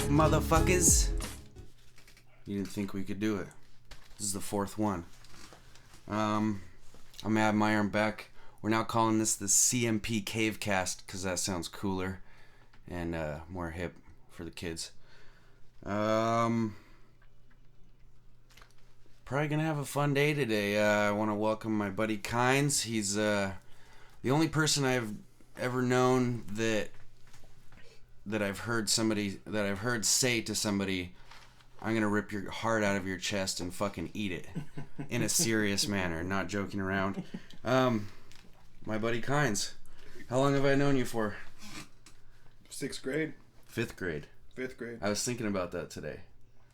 Motherfuckers. You didn't think we could do it. This is the fourth one. I'm Adam Meyer, I'm back. We're now calling this the CMP CaveCast because that sounds cooler and more hip for the kids. Probably gonna have a fun day today. I want to welcome my buddy Kynes. He's the only person I've ever known that I've heard say to somebody, I'm gonna rip your heart out of your chest and fucking eat it in a serious manner, not joking around. My buddy Kynes, how long have I known you for? 6th grade. 5th grade. 5th grade. I was thinking about that today.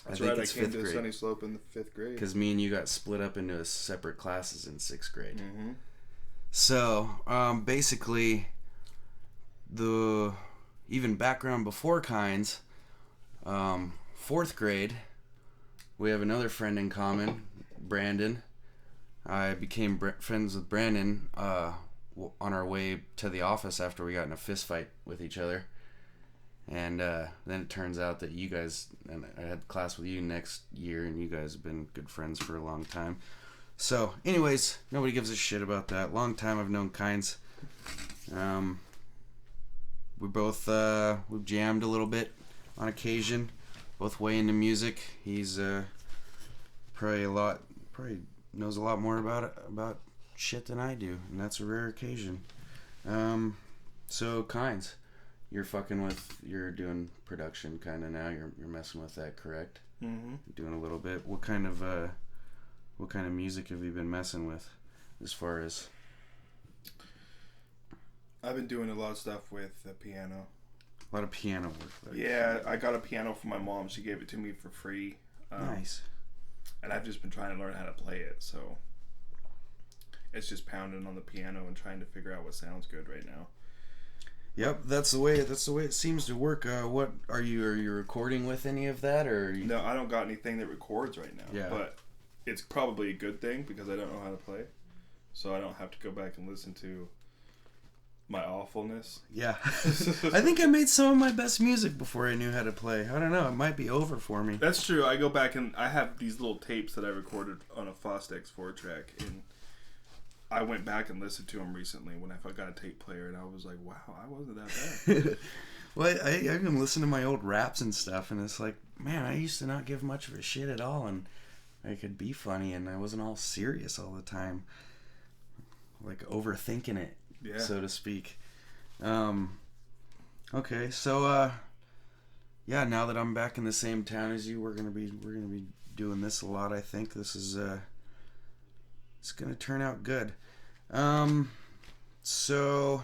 That's right. I came to Sunny Slope in the 5th grade. Because me and you got split up into separate classes in 6th grade. Mm-hmm. So basically, the even background before Kynes, 4th grade, we have another friend in common, Brandon. I became friends with Brandon on our way to the office after we got in a fist fight with each other. And then it turns out that you guys, and I had class with you next year, and you guys have been good friends for a long time. So, anyways, nobody gives a shit about that. Long time I've known Kynes. We both we've jammed a little bit on occasion, both way into music. He's probably knows a lot more about shit than I do, and that's a rare occasion. So Kynes, you're doing production kind of now. You're messing with that, correct? Mm-hmm. Doing a little bit. What kind of music have you been messing with, as far as? I've been doing a lot of stuff with the piano. A lot of piano work. Yeah, I got a piano from my mom. She gave it to me for free. Nice. And I've just been trying to learn how to play it, so it's just pounding on the piano and trying to figure out what sounds good right now. Yep, that's the way it seems to work. What are you recording with any of that, or? No, I don't got anything that records right now. Yeah. But it's probably a good thing because I don't know how to play, so I don't have to go back and listen to my awfulness. Yeah. I think I made some of my best music before I knew how to play. I don't know. It might be over for me. That's true. I go back and I have these little tapes that I recorded on a Fostex 4-track, and I went back and listened to them recently when I got a tape player, and I was like, wow, I wasn't that bad. Well, I can listen to my old raps and stuff, and it's like, man, I used to not give much of a shit at all, and I could be funny, and I wasn't all serious all the time. Like, overthinking it. Yeah. So to speak. Okay, so yeah, now that I'm back in the same town as you, we're gonna be doing this a lot. I think this is it's gonna turn out good. So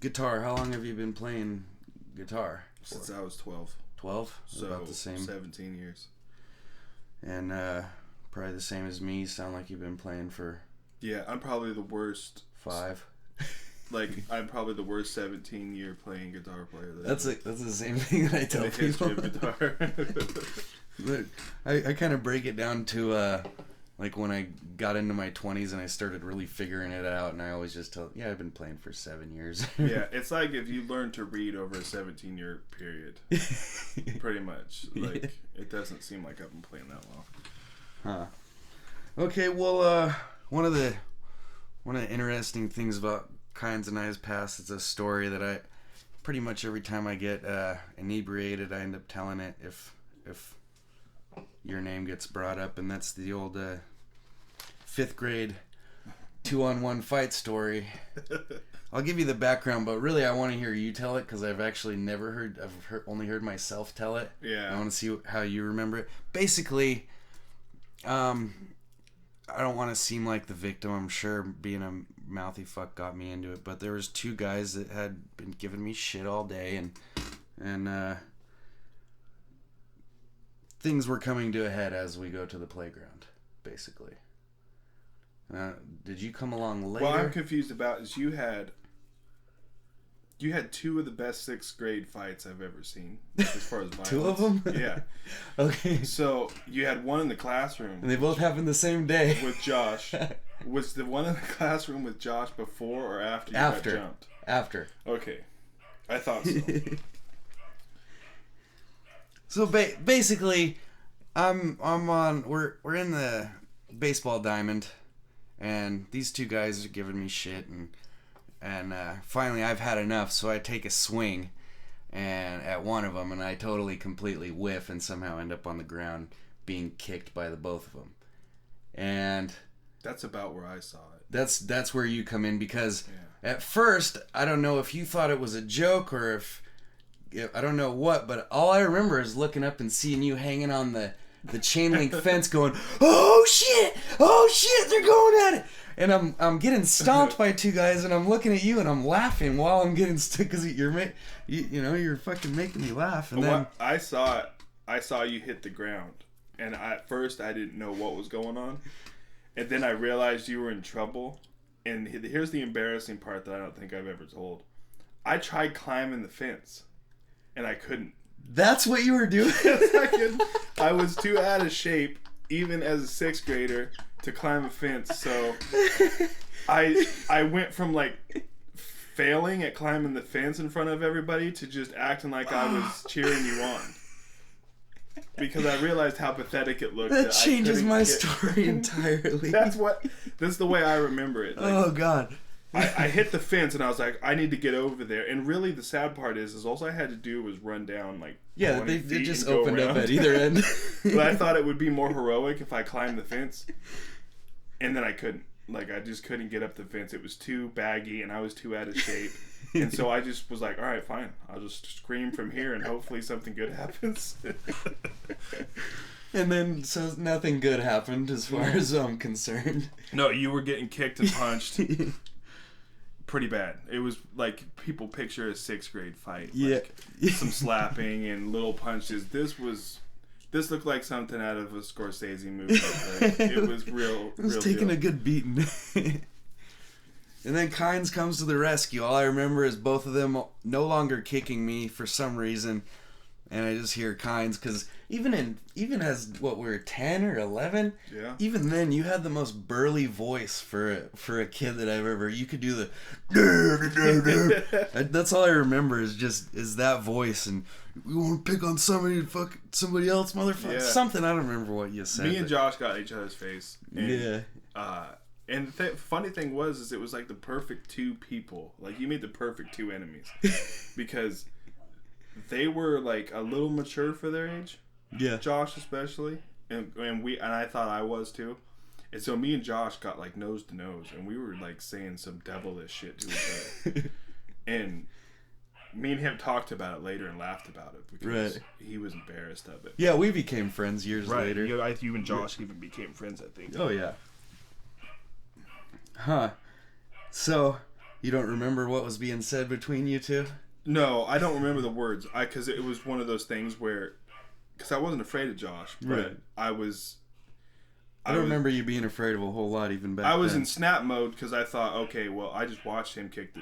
guitar. How long have you been playing guitar? Since I was 12. 12? So about the same. 17 years. And probably the same as me. Sound like you've been playing for. Yeah, I'm probably the worst. 5. Like, I'm probably the worst 17-year playing guitar player. That's the same thing that I tell people. In the history of guitar. Look, I kind of break it down to like when I got into my 20s and I started really figuring it out, and I always just tell, I've been playing for 7 years. Yeah, it's like if you learn to read over a 17-year period. Pretty much. Like, it doesn't seem like I've been playing that long. Huh. Okay, well, one of the interesting things about Kynes and I's past, it's a story that I pretty much every time I get inebriated, I end up telling it if your name gets brought up, and that's the old 5th grade 2-on-1 fight story. I'll give you the background, but really I want to hear you tell it because I've actually only heard myself tell it. Yeah. I want to see how you remember it. Basically, I don't want to seem like the victim. I'm sure being a mouthy fuck got me into it, but there was 2 guys that had been giving me shit all day, and things were coming to a head as we go to the playground. basically. Did you come along later? What I'm confused about is you had two of the best 6th grade fights I've ever seen as far as violence. 2 of them? Yeah. Okay. So you had one in the classroom. And they both happened the same day. With Josh. Was the one in the classroom with Josh before or after you got jumped? After. Okay. I thought so. So basically, we're in the baseball diamond, and these 2 guys are giving me shit, and finally I've had enough, so I take a swing and at one of them, and I totally completely whiff and somehow end up on the ground being kicked by the both of them. And that's about where I saw it. That's where you come in, because at first I don't know if you thought it was a joke or if I don't know what, but all I remember is looking up and seeing you hanging on the chain link fence going, oh shit, they're going at it. And I'm getting stomped by 2 guys, and I'm looking at you and I'm laughing while I'm getting stuck, because you're fucking making me laugh. And then I saw you hit the ground, and at first I didn't know what was going on, and then I realized you were in trouble. And here's the embarrassing part that I don't think I've ever told. I tried climbing the fence, and I couldn't. That's what you were doing? I was too out of shape, even as a 6th grader, to climb a fence. So I went from like failing at climbing the fence in front of everybody to just acting like I was cheering you on. Because I realized how pathetic it looked. That changes my story entirely. That's the way I remember it. Like, oh God. I hit the fence and I was like, I need to get over there. And really, the sad part is all I had to do was run down like they just opened up at either end. But I thought it would be more heroic if I climbed the fence, and then I couldn't. Like, I just couldn't get up the fence. It was too baggy, and I was too out of shape. And so I just was like, all right, fine. I'll just scream from here, and hopefully something good happens. And then, so nothing good happened as far as I'm concerned. No, you were getting kicked and punched. Pretty bad. It was like people picture a 6th grade fight. Like some slapping and little punches. This looked like something out of a Scorsese movie. Like, it was real. It was taking a good beating. And then Kynes comes to the rescue. All I remember is both of them no longer kicking me for some reason. And I just hear Kynes, because even as what we were 10 or 11, even then you had the most burly voice for a kid that I've ever. You could do the. That's all I remember is that voice, and you want to pick on somebody else, motherfucker. Something, I don't remember what you said. Me and Josh got in each other's face. And, yeah. And the funny thing was it was like the perfect 2 people. Like, you made the perfect 2 enemies, because they were like a little mature for their age. Yeah. Josh especially, and I thought I was too. And so me and Josh got like nose to nose, and we were like saying some devilish shit to each other. And me and him talked about it later and laughed about it because he was embarrassed of it. Yeah, we became friends years later. You and Josh even became friends, I think. Oh yeah. Huh. So, you don't remember what was being said between you 2? No, I don't remember the words. Because it was one of those things where, because I wasn't afraid of Josh, but I don't remember you being afraid of a whole lot even back then. I was in snap mode because I thought, okay, well, I just watched him kick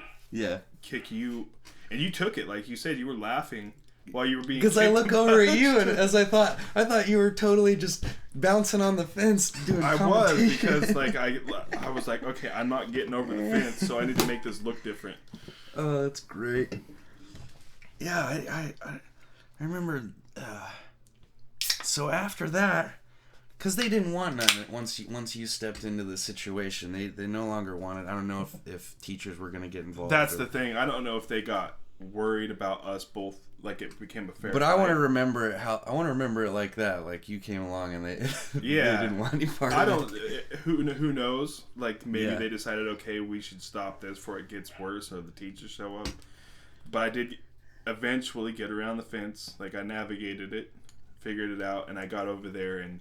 you, and you took it. Like you said, you were laughing while you were being kicked. Because I look over at you, and as I thought you were totally just bouncing on the fence doing I commentation. was, because like I was like, okay, I'm not getting over the fence, so I need to make this look different. Oh, that's great. Yeah, I remember. So after that, because they didn't want none once you stepped into the situation, they no longer wanted. I don't know if teachers were going to get involved. That's the thing. I don't know if they got worried about us both. Like, it became a fair. But fight. I want to remember it like that. Like, you came along and they they didn't want any part of it. Who knows? Like, maybe they decided, okay, we should stop this before it gets worse or the teachers show up. But I did eventually get around the fence. Like, I navigated it, figured it out, and I got over there, and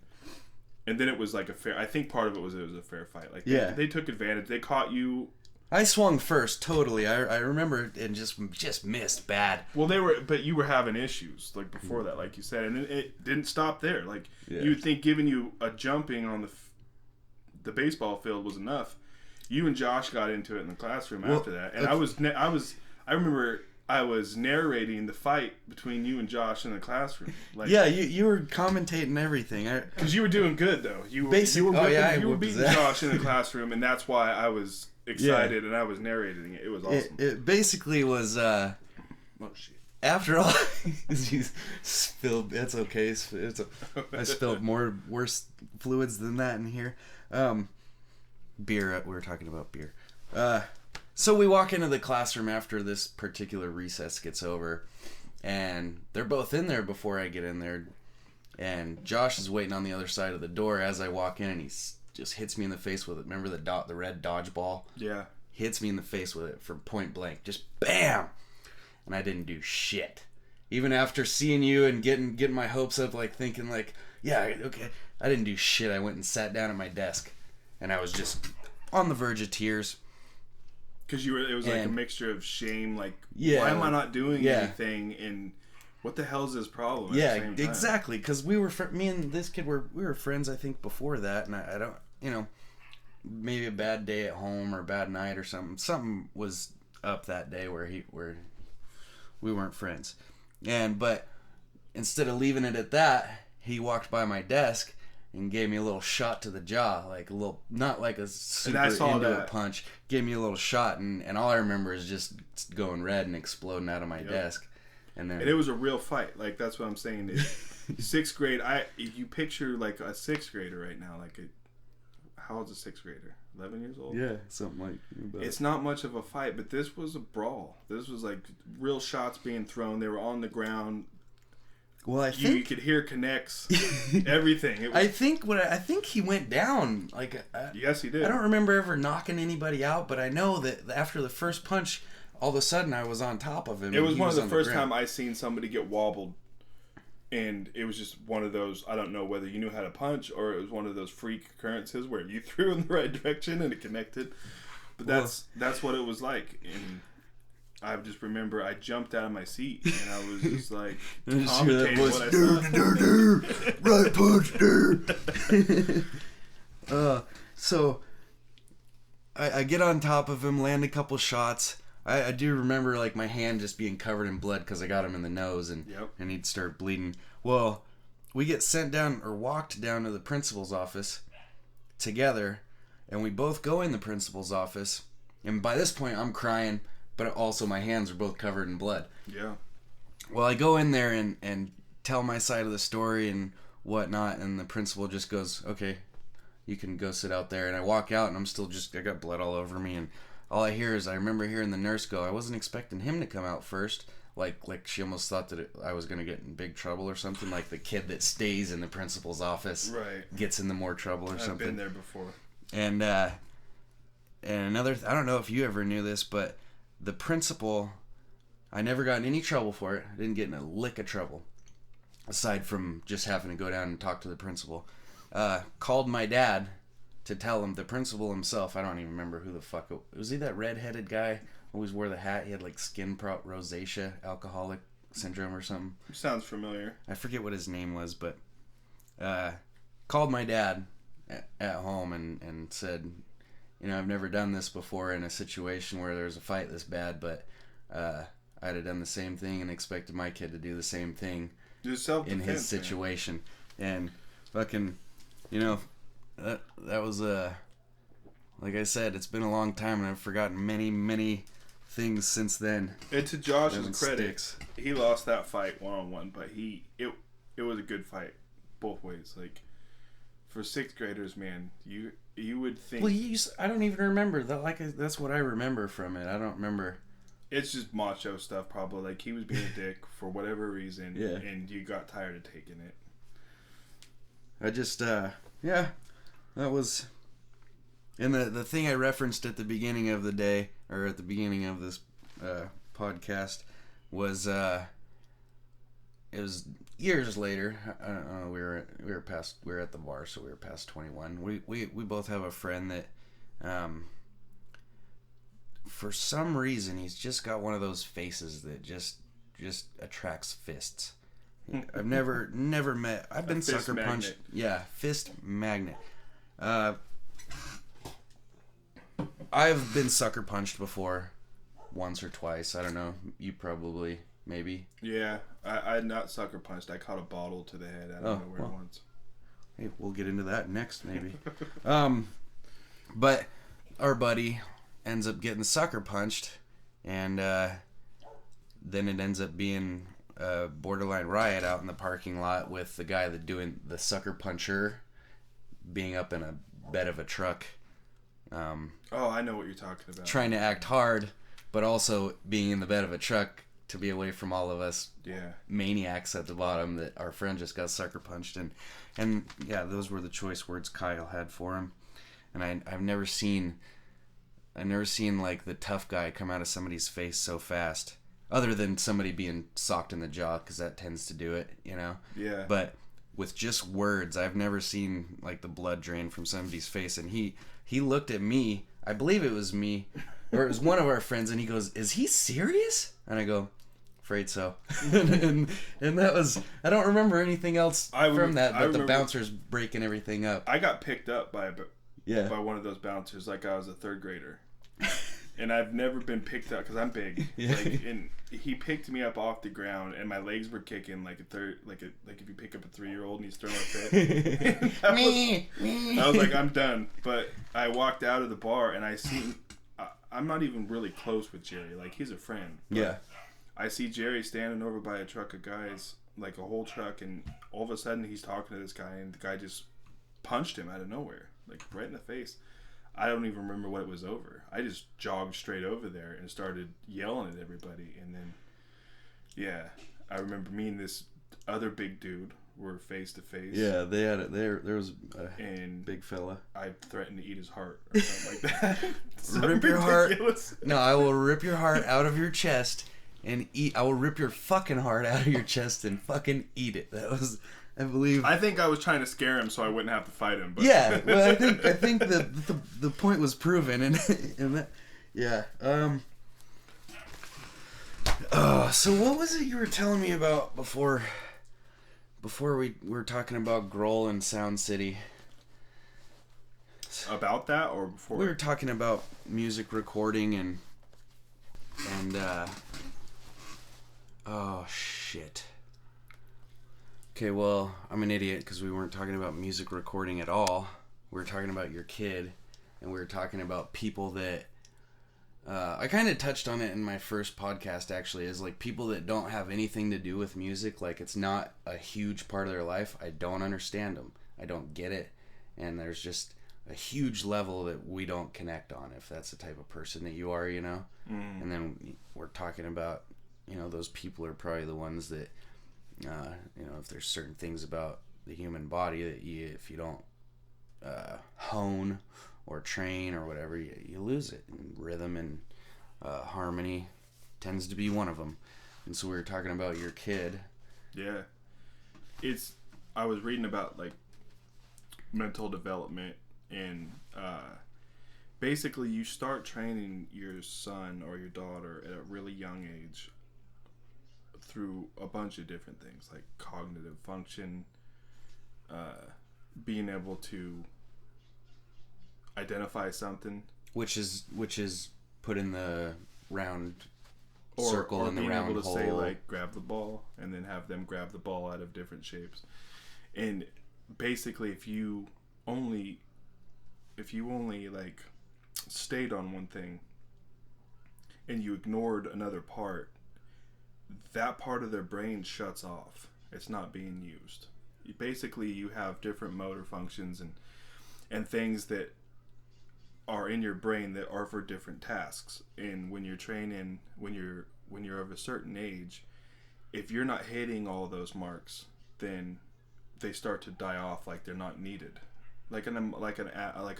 then it was like a fair. I think part of it was a fair fight. Like, they took advantage. They caught you. I swung first, totally. I remember and just missed bad. Well, but you were having issues like before that, like you said, and it didn't stop there. Like, you would think giving you a jumping on the baseball field was enough. You and Josh got into it in the classroom after that, and I remember I was narrating the fight between you and Josh in the classroom. Like, yeah, you were commentating everything. Because you were doing good though. You were beating Josh in the classroom, and that's why I was excited and I was narrating it. It was awesome. It basically was. Oh shit. After all, you spilled. That's okay. I spilled worse fluids than that in here. Beer. We were talking about beer. So we walk into the classroom after this particular recess gets over, and they're both in there before I get in there, and Josh is waiting on the other side of the door as I walk in, and he just hits me in the face with it. Remember the red dodgeball? Yeah. Hits me in the face with it from point blank. Just BAM! And I didn't do shit. Even after seeing you and getting my hopes up, like thinking like, yeah, okay. I didn't do shit. I went and sat down at my desk, and I was just on the verge of tears. Because it was like a mixture of shame, like, why am I not doing anything, and what the hell is this problem? Yeah, exactly. Because me and this kid we were friends, I think, before that, and I don't, maybe a bad day at home or a bad night or something. Something was up that day where we weren't friends, but instead of leaving it at that, he walked by my desk and gave me a little shot to the jaw, like a little, not like a super into a punch. Gave me a little shot, and all I remember is just going red and exploding out of my desk. And then, and it was a real fight. Like, that's what I'm saying. Sixth grade, you picture like a sixth grader right now. Like, how old's a sixth grader? 11 years old? Yeah, something like that. It's not much of a fight, but this was a brawl. This was like real shots being thrown. They were on the ground. Well, I think you could hear connects, everything. I think he went down. Like, yes, he did. I don't remember ever knocking anybody out, but I know that after the first punch, all of a sudden I was on top of him. It was one of the first time I seen somebody get wobbled, and it was just one of those. I don't know whether you knew how to punch or it was one of those freak occurrences where you threw in the right direction and it connected. But that's what it was like. And I just remember I jumped out of my seat and I was just like commentating what I saw. Right punch, so I get on top of him, land a couple shots. I do remember like my hand just being covered in blood because I got him in the nose and he'd start bleeding. Well, we get sent down or walked down to the principal's office together, and we both go in the principal's office. And by this point, I'm crying, but also my hands are both covered in blood. Yeah. Well, I go in there and tell my side of the story and whatnot, and the principal just goes, "Okay, you can go sit out there." And I walk out, and I got blood all over me, and all I hear is, I remember hearing the nurse go, "I wasn't expecting him to come out first." Like she almost thought that I was going to get in big trouble or something, like the kid that stays in the principal's office gets into more trouble or something. I've been there before. And another, I don't know if you ever knew this, but the principal, I never got in any trouble for it. I didn't get in a lick of trouble, aside from just having to go down and talk to the principal. Called my dad to tell him, the principal himself, I don't even remember who the fuck it was. He that redheaded guy, always wore the hat. He had like rosacea, alcoholic syndrome or something. Sounds familiar. I forget what his name was, but called my dad at home and said, I've never done this before in a situation where there's a fight this bad, but I'd have done the same thing and expected my kid to do the same thing in his situation. Man. And fucking, that was like I said, it's been a long time and I've forgotten many things since then. And to Josh's credit, he lost that fight 1-on-1, but it was a good fight both ways. Like, for sixth graders, man, you would think. Well, I don't even remember that. Like, that's what I remember from it. I don't remember. It's just macho stuff, probably. Like, he was being a dick for whatever reason, and you got tired of taking it. I just, that was. And the thing I referenced at the beginning of the day, or at the beginning of this podcast, was it was years later. I don't know. We were at the bar, so we were past 21. We both have a friend that, for some reason, he's just got one of those faces that just attracts fists. I've never met. I've been sucker punched. Yeah, fist magnet. I've been sucker punched before, once or twice. I don't know. You probably, maybe. Yeah, I not sucker punched. I caught a bottle to the head out of nowhere once. Hey, we'll get into that next, maybe. But our buddy ends up getting sucker punched, and then it ends up being a borderline riot out in the parking lot with the guy that doing the sucker puncher being up in a bed of a truck. I know what you're talking about. Trying to act hard, but also being in the bed of a truck to be away from all of us maniacs at the bottom that our friend just got sucker punched. And yeah, those were the choice words Kyle had for him. And I've never seen like the tough guy come out of somebody's face so fast, other than somebody being socked in the jaw, because that tends to do it, you know? Yeah. But with just words, I've never seen like the blood drain from somebody's face. And he looked at me, I believe it was me, or it was one of our friends, and he goes, "Is he serious?" And I go, "Afraid so." and that was, I don't remember anything else from that, but the bouncers breaking everything up. I got picked up by one of those bouncers like I was a third grader. And I've never been picked up because I'm big. Yeah. And he picked me up off the ground, and my legs were kicking like if you pick up a 3-year-old and he's throwing a fit. I was like, I'm done. But I walked out of the bar, and I seen. I'm not even really close with Jerry. Like, he's a friend. Yeah. I see Jerry standing over by a truck of guys, like a whole truck, and all of a sudden he's talking to this guy, and the guy just punched him out of nowhere, like right in the face. I don't even remember what it was over. I just jogged straight over there and started yelling at everybody. And then, yeah, I remember me and this other big dude were face to face. Yeah, they had it. There was a big fella. I threatened to eat his heart or something like that. Rip your heart. No, I will rip your heart out of your chest and eat. I will rip your fucking heart out of your chest and fucking eat it. That was, I believe. I think I was trying to scare him so I wouldn't have to fight him. But. Yeah, well, I think the point was proven, and that, yeah. So what was it you were telling me about before we were talking about Grohl and Sound City? About that or before? We were talking about music recording and oh shit. Okay, well, I'm an idiot because we weren't talking about music recording at all. We were talking about your kid, and we were talking about people that I kind of touched on it in my first podcast, actually, is like people that don't have anything to do with music. Like, it's not a huge part of their life. I don't understand them. I don't get it. And there's just a huge level that we don't connect on, if that's the type of person that you are, you know? Mm. And then we're talking about, you know, those people are probably the ones that, you know, if there's certain things about the human body that if you don't hone or train or whatever, you lose it. And rhythm and harmony tends to be one of them. And so we were talking about your kid. Yeah. I was reading about, like, mental development, and basically you start training your son or your daughter at a really young age through a bunch of different things, like cognitive function, being able to identify something, which is put in the round circle, or in the round hole, or being able to say, like, grab the ball, and then have them grab the ball out of different shapes. And basically, if you only like stayed on one thing and you ignored another part, that part of their brain shuts off. It's not being used. Basically, you have different motor functions and things that are in your brain that are for different tasks. And when you're training, when you're of a certain age, if you're not hitting all those marks, then they start to die off, like they're not needed, like a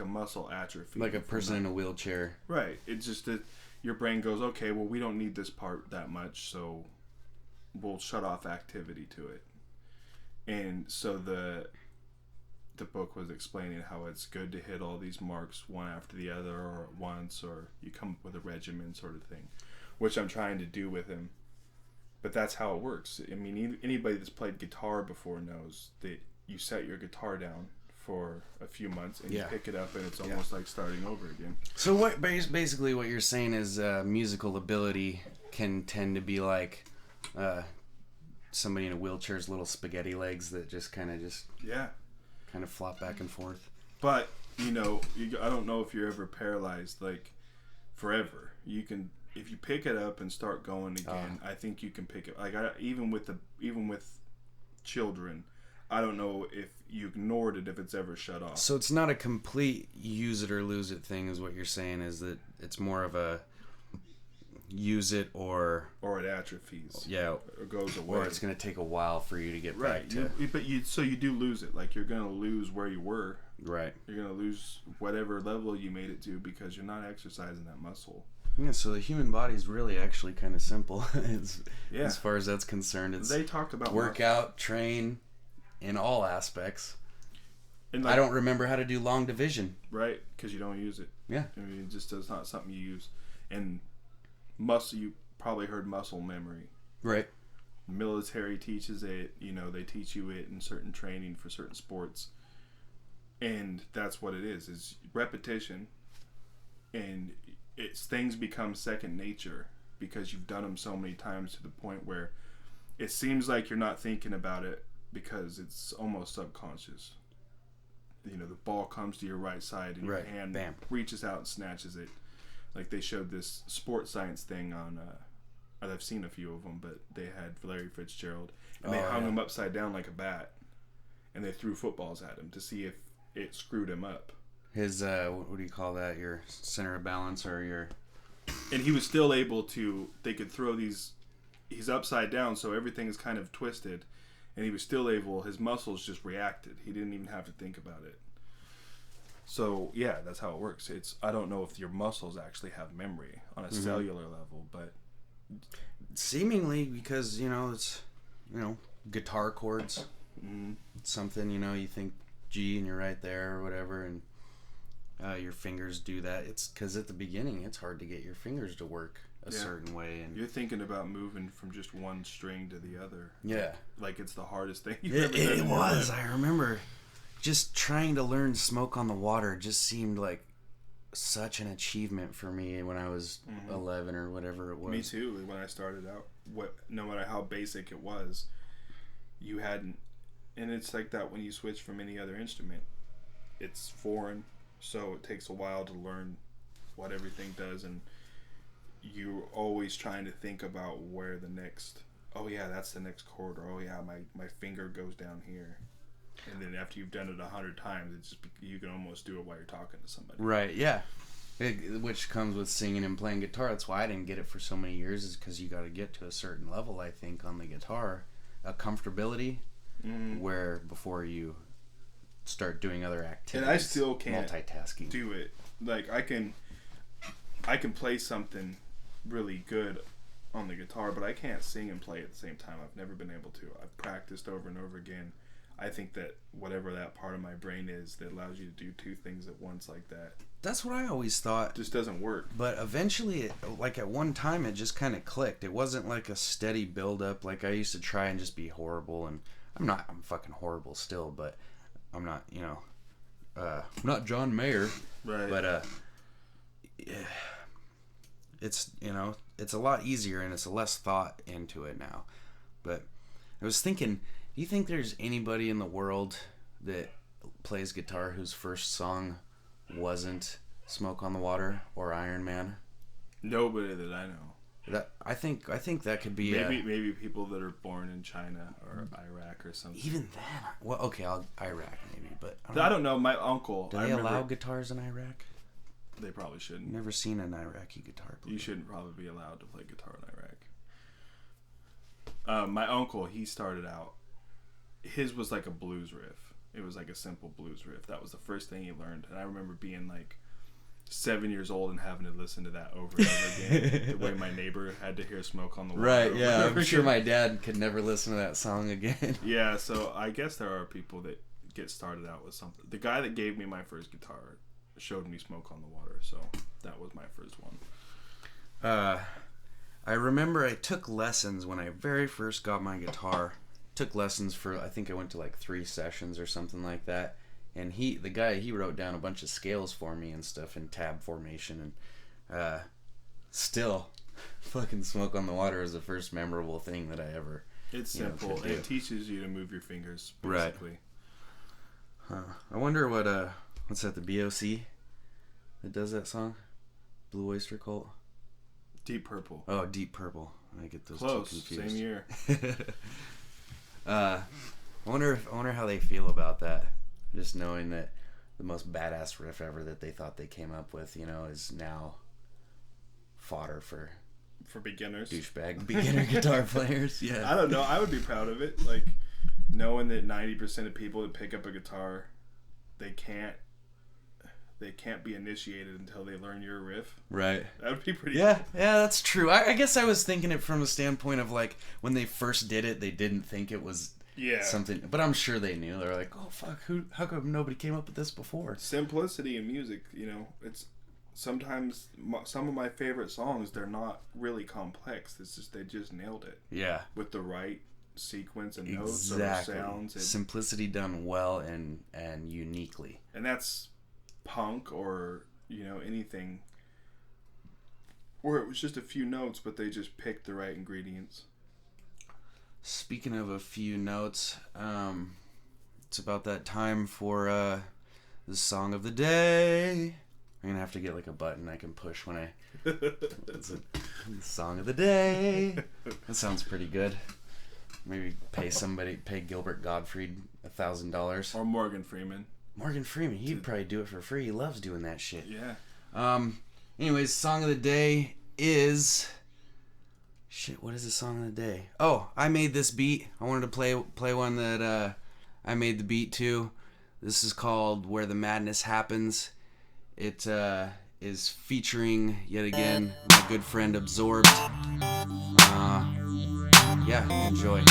muscle atrophy, like a person in a wheelchair. Right. It's just that your brain goes, okay, well, we don't need this part that much, so we'll shut off activity to it. And so the book was explaining how it's good to hit all these marks one after the other, or at once, or you come up with a regimen sort of thing, which I'm trying to do with him. But that's how it works. I mean, anybody that's played guitar before knows that you set your guitar down for a few months, and Yeah. you pick it up, and it's almost like starting over again. So what basically what you're saying is musical ability can tend to be like somebody in a wheelchair's little spaghetti legs that just kind of flop back and forth. But you know, I don't know if you're ever paralyzed like forever. You can, if you pick it up and start going again. I think you can pick it. Like even with children, I don't know if you ignored it, if it's ever shut off. So it's not a complete use it or lose it thing, is what you're saying. Is that it's more of a use it or it atrophies. Yeah, or goes away. or it's going to take a while for you to get right. back to. But you do lose it. Like you're going to lose where you were. Right. You're going to lose whatever level you made it to because you're not exercising that muscle. Yeah, so the human body is really actually kind of simple. As far as that's concerned. It's they talked about workout, train, in all aspects. And I don't remember how to do long division. Right, because you don't use it. Yeah. I mean, it just is not something you use. And muscle, you probably heard muscle memory. Right. Military teaches it. You know, they teach you it in certain training for certain sports. And that's what it is repetition. And things become second nature because you've done them so many times to the point where it seems like you're not thinking about it because it's almost subconscious. You know, the ball comes to your right side and your hand reaches out and snatches it. Like they showed this sports science thing on, I've seen a few of them, but they had Larry Fitzgerald and they hung him upside down like a bat and they threw footballs at him to see if it screwed him up. His, what do you call that? Your center of balance or your... And he was still able to, they could throw these, he's upside down, so everything is kind of twisted. And he was still able, his muscles just reacted. He didn't even have to think about it. So, yeah, that's how it works. I don't know if your muscles actually have memory on a cellular level, but... Seemingly, because, it's, guitar chords. Mm-hmm. Something, you think G and you're right there or whatever, and your fingers do that. It's because at the beginning, it's hard to get your fingers to work a certain way. And you're thinking about moving from just one string to the other. Yeah. Like it's the hardest thing you've ever done. It was. I remember just trying to learn Smoke on the Water just seemed like such an achievement for me when I was 11 or whatever it was. Me too. When I started out, no matter how basic it was, you hadn't. And it's like that when you switch from any other instrument. It's foreign, so it takes a while to learn what everything does, and you're always trying to think about where the next, that's the next chord, or my finger goes down here. And then after you've done it 100 times, you can almost do it while you're talking to somebody. Right, yeah. Which comes with singing and playing guitar. That's why I didn't get it for so many years, is because you got to get to a certain level, I think, on the guitar. A comfortability, where before you start doing other activities. And I still can't multitasking. Do it. Like, I can play something really good on the guitar, but I can't sing and play at the same time. I've never been able to. I've practiced over and over again. I think that whatever that part of my brain is that allows you to do two things at once like that. That's what I always thought. Just doesn't work. But eventually, at one time, it just kind of clicked. It wasn't like a steady build-up. Like, I used to try and just be horrible, and I'm fucking horrible still, but I'm not, I'm not John Mayer. Right. But, it's, it's a lot easier, and it's less thought into it now. But I was thinking, do you think there's anybody in the world that plays guitar whose first song wasn't Smoke on the Water or Iron Man? Nobody that I know. That I think that could be maybe people that are born in China or Iraq or something. Even then, well, okay, Iraq maybe, but I don't know. My uncle. Do they allow guitars in Iraq? They probably shouldn't. Never seen an Iraqi guitar player. You shouldn't probably be allowed to play guitar in Iraq. My uncle, he started out. His was like a blues riff. It was like a simple blues riff. That was the first thing he learned, and I remember being like 7 years old and having to listen to that over and over again. The way my neighbor had to hear Smoke on the Water. Right, yeah. I'm sure my dad could never listen to that song again. Yeah, so I guess there are people that get started out with something. The guy that gave me my first guitar showed me Smoke on the Water, so that was my first one. I remember I took lessons when I very first got my guitar. Took lessons for, I think I went to like 3 sessions or something like that. And the guy wrote down a bunch of scales for me and stuff in tab formation, and still, fucking Smoke on the Water is the first memorable thing that I ever. It's simple. And it teaches you to move your fingers, basically. Right. I wonder what's that? The BOC that does that song? Blue Oyster Cult. Deep Purple. Oh, Deep Purple. I get those close. Two confused. Same year. I wonder how they feel about that. Just knowing that the most badass riff ever that they thought they came up with, is now fodder for beginners, douchebag beginner guitar players. Yeah, I don't know. I would be proud of it. Like knowing that 90% of people that pick up a guitar, they can't be initiated until they learn your riff. Right. That would be pretty. Yeah, cool. Yeah, that's true. I guess I was thinking it from a standpoint of like when they first did it, they didn't think it was. Yeah. Something, but I'm sure they knew. They're like, "Oh fuck, how come nobody came up with this before?" Simplicity in music, it's sometimes some of my favorite songs. They're not really complex. It's just they just nailed it. Yeah. With the right sequence and notes or sounds. Simplicity done well and uniquely. And that's punk or anything where it was just a few notes, but they just picked the right ingredients. Speaking of a few notes, it's about that time for the song of the day. I'm gonna have to get like a button I can push when I. It's a song of the day. That sounds pretty good. Maybe pay Gilbert Gottfried $1,000 or Morgan Freeman. Morgan Freeman, he'd probably do it for free. He loves doing that shit. Yeah. Anyways, song of the day is. Shit, what is the song of the day? Oh, I made this beat. I wanted to play one that I made the beat to. This is called Where the Madness Happens. It is featuring, yet again, my good friend Ubzorbd. Yeah, enjoy.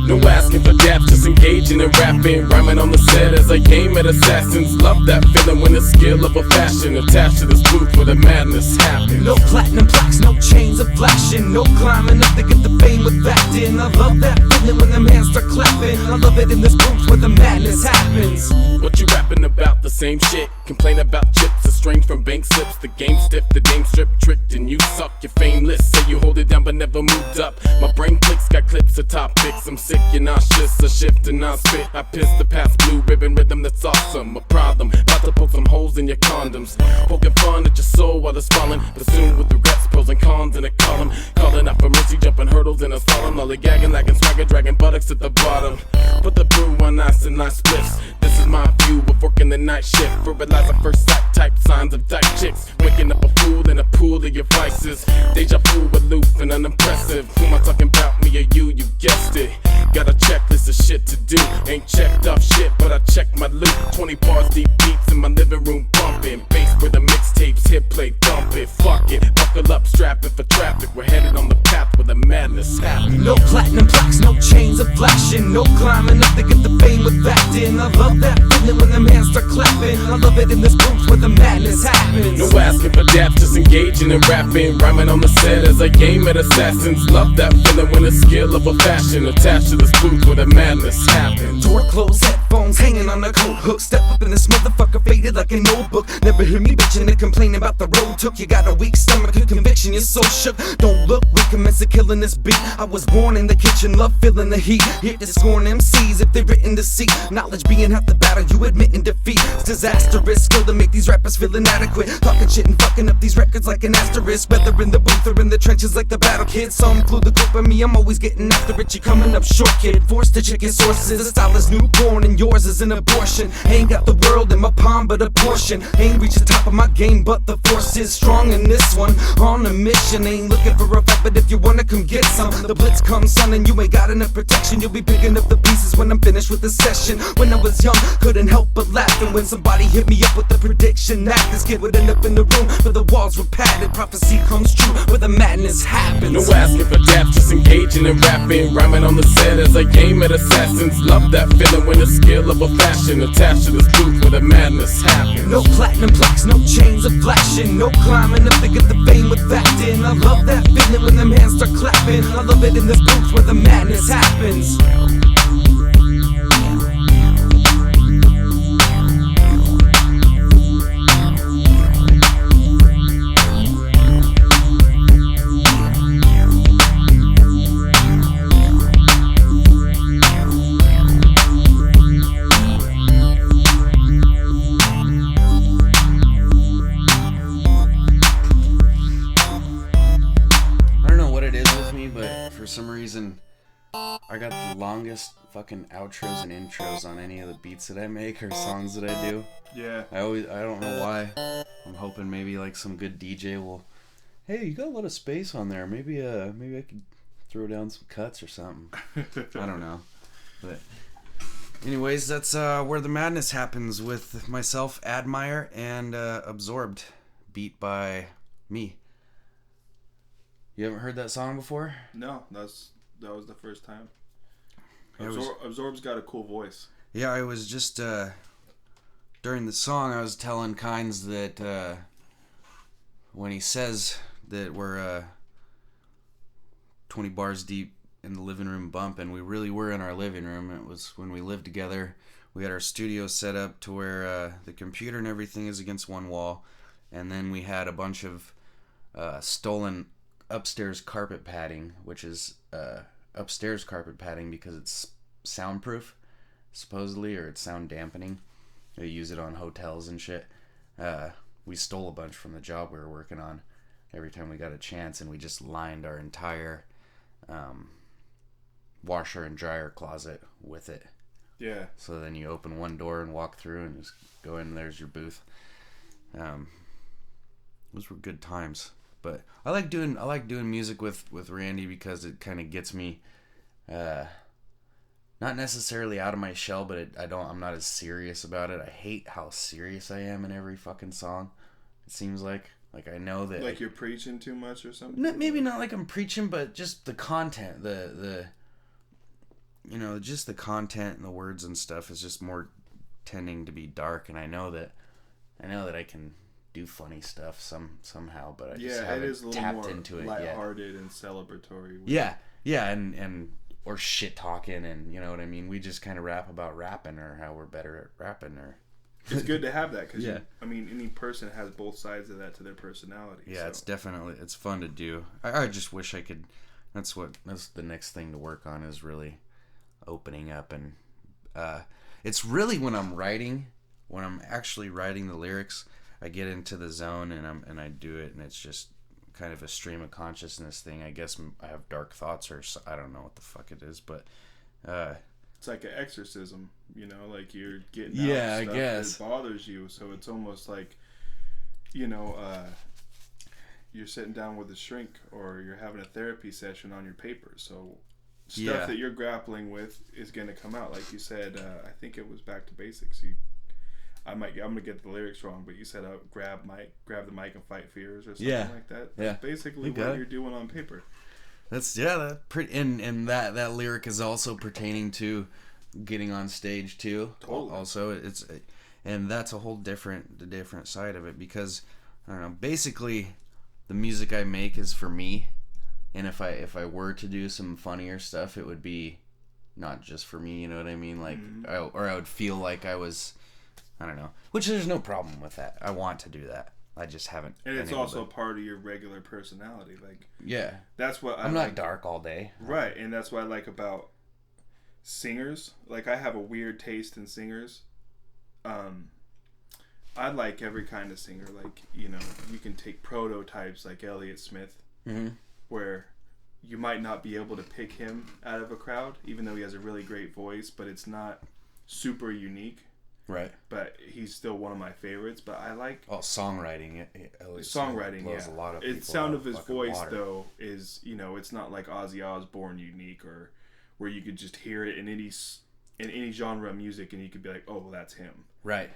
No asking for depth, just engaging and rapping, rhyming on the set as I aim at assassins. Love that feeling when the skill of a fashion attached to this booth where the madness happens. No platinum plaques, no chains of flashing, no climbing up to get the fame with acting. I love that feeling when them hands start clapping. I love it in this booth where the madness happens. What you rapping about? The same shit. Complain about chips, a string from bank slips. The game stiff, the name strip tricked, and you suck. You're fameless, say you hold it down but never moved up. My brain clicks, got clips of topics. I'm sick, you're nauseous, a shift and I spit. I piss the past blue ribbon rhythm that's awesome. A problem, about to poke some holes in your condoms. Poking fun at your soul while it's falling, but soon with regrets, pros and cons in a column. Calling out for mercy, jumping hurdles in a solemn. Lollygagging, lagging, swagger, dragging buttocks at the bottom. Put the brew on ice and nice spliffs. This is my view of working the night shift. Verbalize at first sight type signs of dyke chicks. Waking up a fool in a pool of your vices. Deja vu, aloof and unimpressive. Who am I talking about, me or you? You guessed it. Got a checklist of shit to do. Ain't checked off shit, but I checked my loot. 20 bars deep beats in my living room bumping. Bass where the mixtapes hit play, dump it. Fuck it, buckle up, strap it for traffic. We're headed on the path where the madness happens. No platinum plaques, no chains of flashing, no climbing up to get the fame with acting. I love that feeling when them hands start clapping. I love it in this booth where the madness happens. No asking for depth, just engaging and rapping, rhyming on the set as I game at assassins. Love that feeling when the skill of a fashion attached to this booth where the madness happens. Door closed, headphones hanging on a coat hook. Step up in this motherfucker, faded like a notebook. Never hear me bitching and complaining about the road took. You got a weak stomach, a conviction, you're so shook. Don't look, we commence to killing this beat. I was born in the kitchen, love feeling the heat. Here to scorn MCs if they're written to see. Knowledge being half the battle, you admitting defeat. It's disastrous, skill to make these rappers feel inadequate. Talking shit and fucking up these records like an asterisk. Whether in the booth or in the trenches like the battle kid. Some clue the group of me, I'm always getting after it. You coming up short, kid. Forced to check your sources. The style is newborn and yours is an abortion. Ain't got the world in my palm but a portion. Ain't reached the top of my game but the force is strong in this one. On a a mission. Ain't looking for a fight, but if you wanna come get some, the blitz comes, son, and you ain't got enough protection. You'll be picking up the pieces when I'm finished with the session. When I was young, couldn't help but laughing when somebody hit me up with the prediction that this kid would end up in the room where the walls were padded. Prophecy comes true, where the madness happens. No asking for depth, just engaging in rapping, rhyming on the set as I aim at assassins. Love that feeling when the skill of a fashion attached to this booth where the madness happens. No platinum plaques, no chains of flashing, no climbing up to get the fame with acting. I love that feeling when them hands start clapping. I love it in this booth where the madness happens. For some reason, I got the longest fucking outros and intros on any of the beats that I make or songs that I do. Yeah. I don't know why. I'm hoping maybe like some good DJ will, hey, you got a lot of space on there. Maybe I could throw down some cuts or something. I don't know. But anyways, that's where the madness happens with myself, Admire, and Ubzorbd, beat by me. You haven't heard that song before? No, that was the first time. Yeah, Ubzorbd's got a cool voice. Yeah, I was just during the song I was telling Kynes that when he says that we're 20 bars deep in the living room bumping, we really were in our living room. It was when we lived together. We had our studio set up to where the computer and everything is against one wall, and then we had a bunch of stolen upstairs carpet padding, which is upstairs carpet padding because it's soundproof, supposedly, or it's sound dampening. They use it on hotels and shit. We stole a bunch from the job we were working on every time we got a chance, and we just lined our entire washer and dryer closet with it. Yeah. So then you open one door and walk through and just go in, there's your booth. Those were good times. But I like doing music with Randy because it kind of gets me not necessarily out of my shell, but I'm not as serious about it. I hate how serious I am in every fucking song. It seems like I know that like you're preaching too much or something. Maybe not like I'm preaching, but just the content, the just the content and the words and stuff is just more tending to be dark, and I know that I can do funny stuff somehow, but I just haven't tapped into it yet. Lighthearted and celebratory. Yeah, and or shit talking, and you know what I mean. We just kind of rap about rapping or how we're better at rapping, or it's good to have that because any person has both sides of that to their personality. Yeah, so. It's fun to do. I just wish I could. That's the next thing to work on is really opening up, and it's really when I'm actually writing the lyrics. I get into the zone and I do it, and it's just kind of a stream of consciousness thing. I guess I have dark thoughts, or I don't know what the fuck it is, but it's like an exorcism, like you're getting out stuff I guess that bothers you. So it's almost like you're sitting down with a shrink, or you're having a therapy session on your paper. So stuff that you're grappling with is going to come out. Like you said, I think it was Back to Basics. I'm gonna get the lyrics wrong, but you said grab the mic and fight fears or something like that. That's basically what you're doing on paper. That's pretty, and that lyric is also pertaining to getting on stage too. Totally. Also, and that's a whole different side of it, because I don't know. Basically, the music I make is for me, and if I were to do some funnier stuff, it would be not just for me. You know what I mean? Like, I would feel like I was. I don't know. Which there's no problem with that. I want to do that. I just haven't. And it's also part of your regular personality. Like, yeah. That's what I'm not dark all day. Right. And that's what I like about singers. Like, I have a weird taste in singers. I like every kind of singer. Like, you can take prototypes like Elliott Smith, where you might not be able to pick him out of a crowd, even though he has a really great voice, but it's not super unique. Right. But he's still one of my favorites. But I like songwriting. Songwriting, blows yeah. a lot of The people sound out of his fucking voice water. though is, you know, it's not like Ozzy Osbourne unique, or where you could just hear it in any genre of music and you could be like, oh, well, that's him. Right.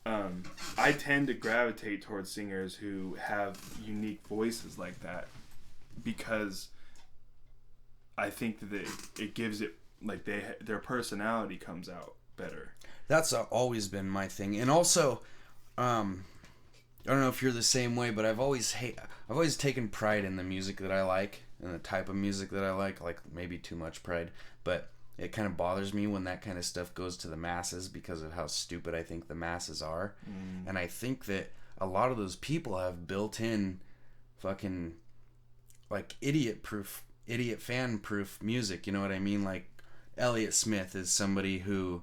I tend to gravitate towards singers who have unique voices like that, because I think that it gives it, like, their personality comes out better. That's always been my thing. And also, I don't know if you're the same way, but I've always taken pride in the music that I like and the type of music that I like maybe too much pride, but it kind of bothers me when that kind of stuff goes to the masses because of how stupid I think the masses are. And I think that a lot of those people have built-in fucking, like, idiot fan proof music, you know what I mean? Like, Elliott Smith is somebody who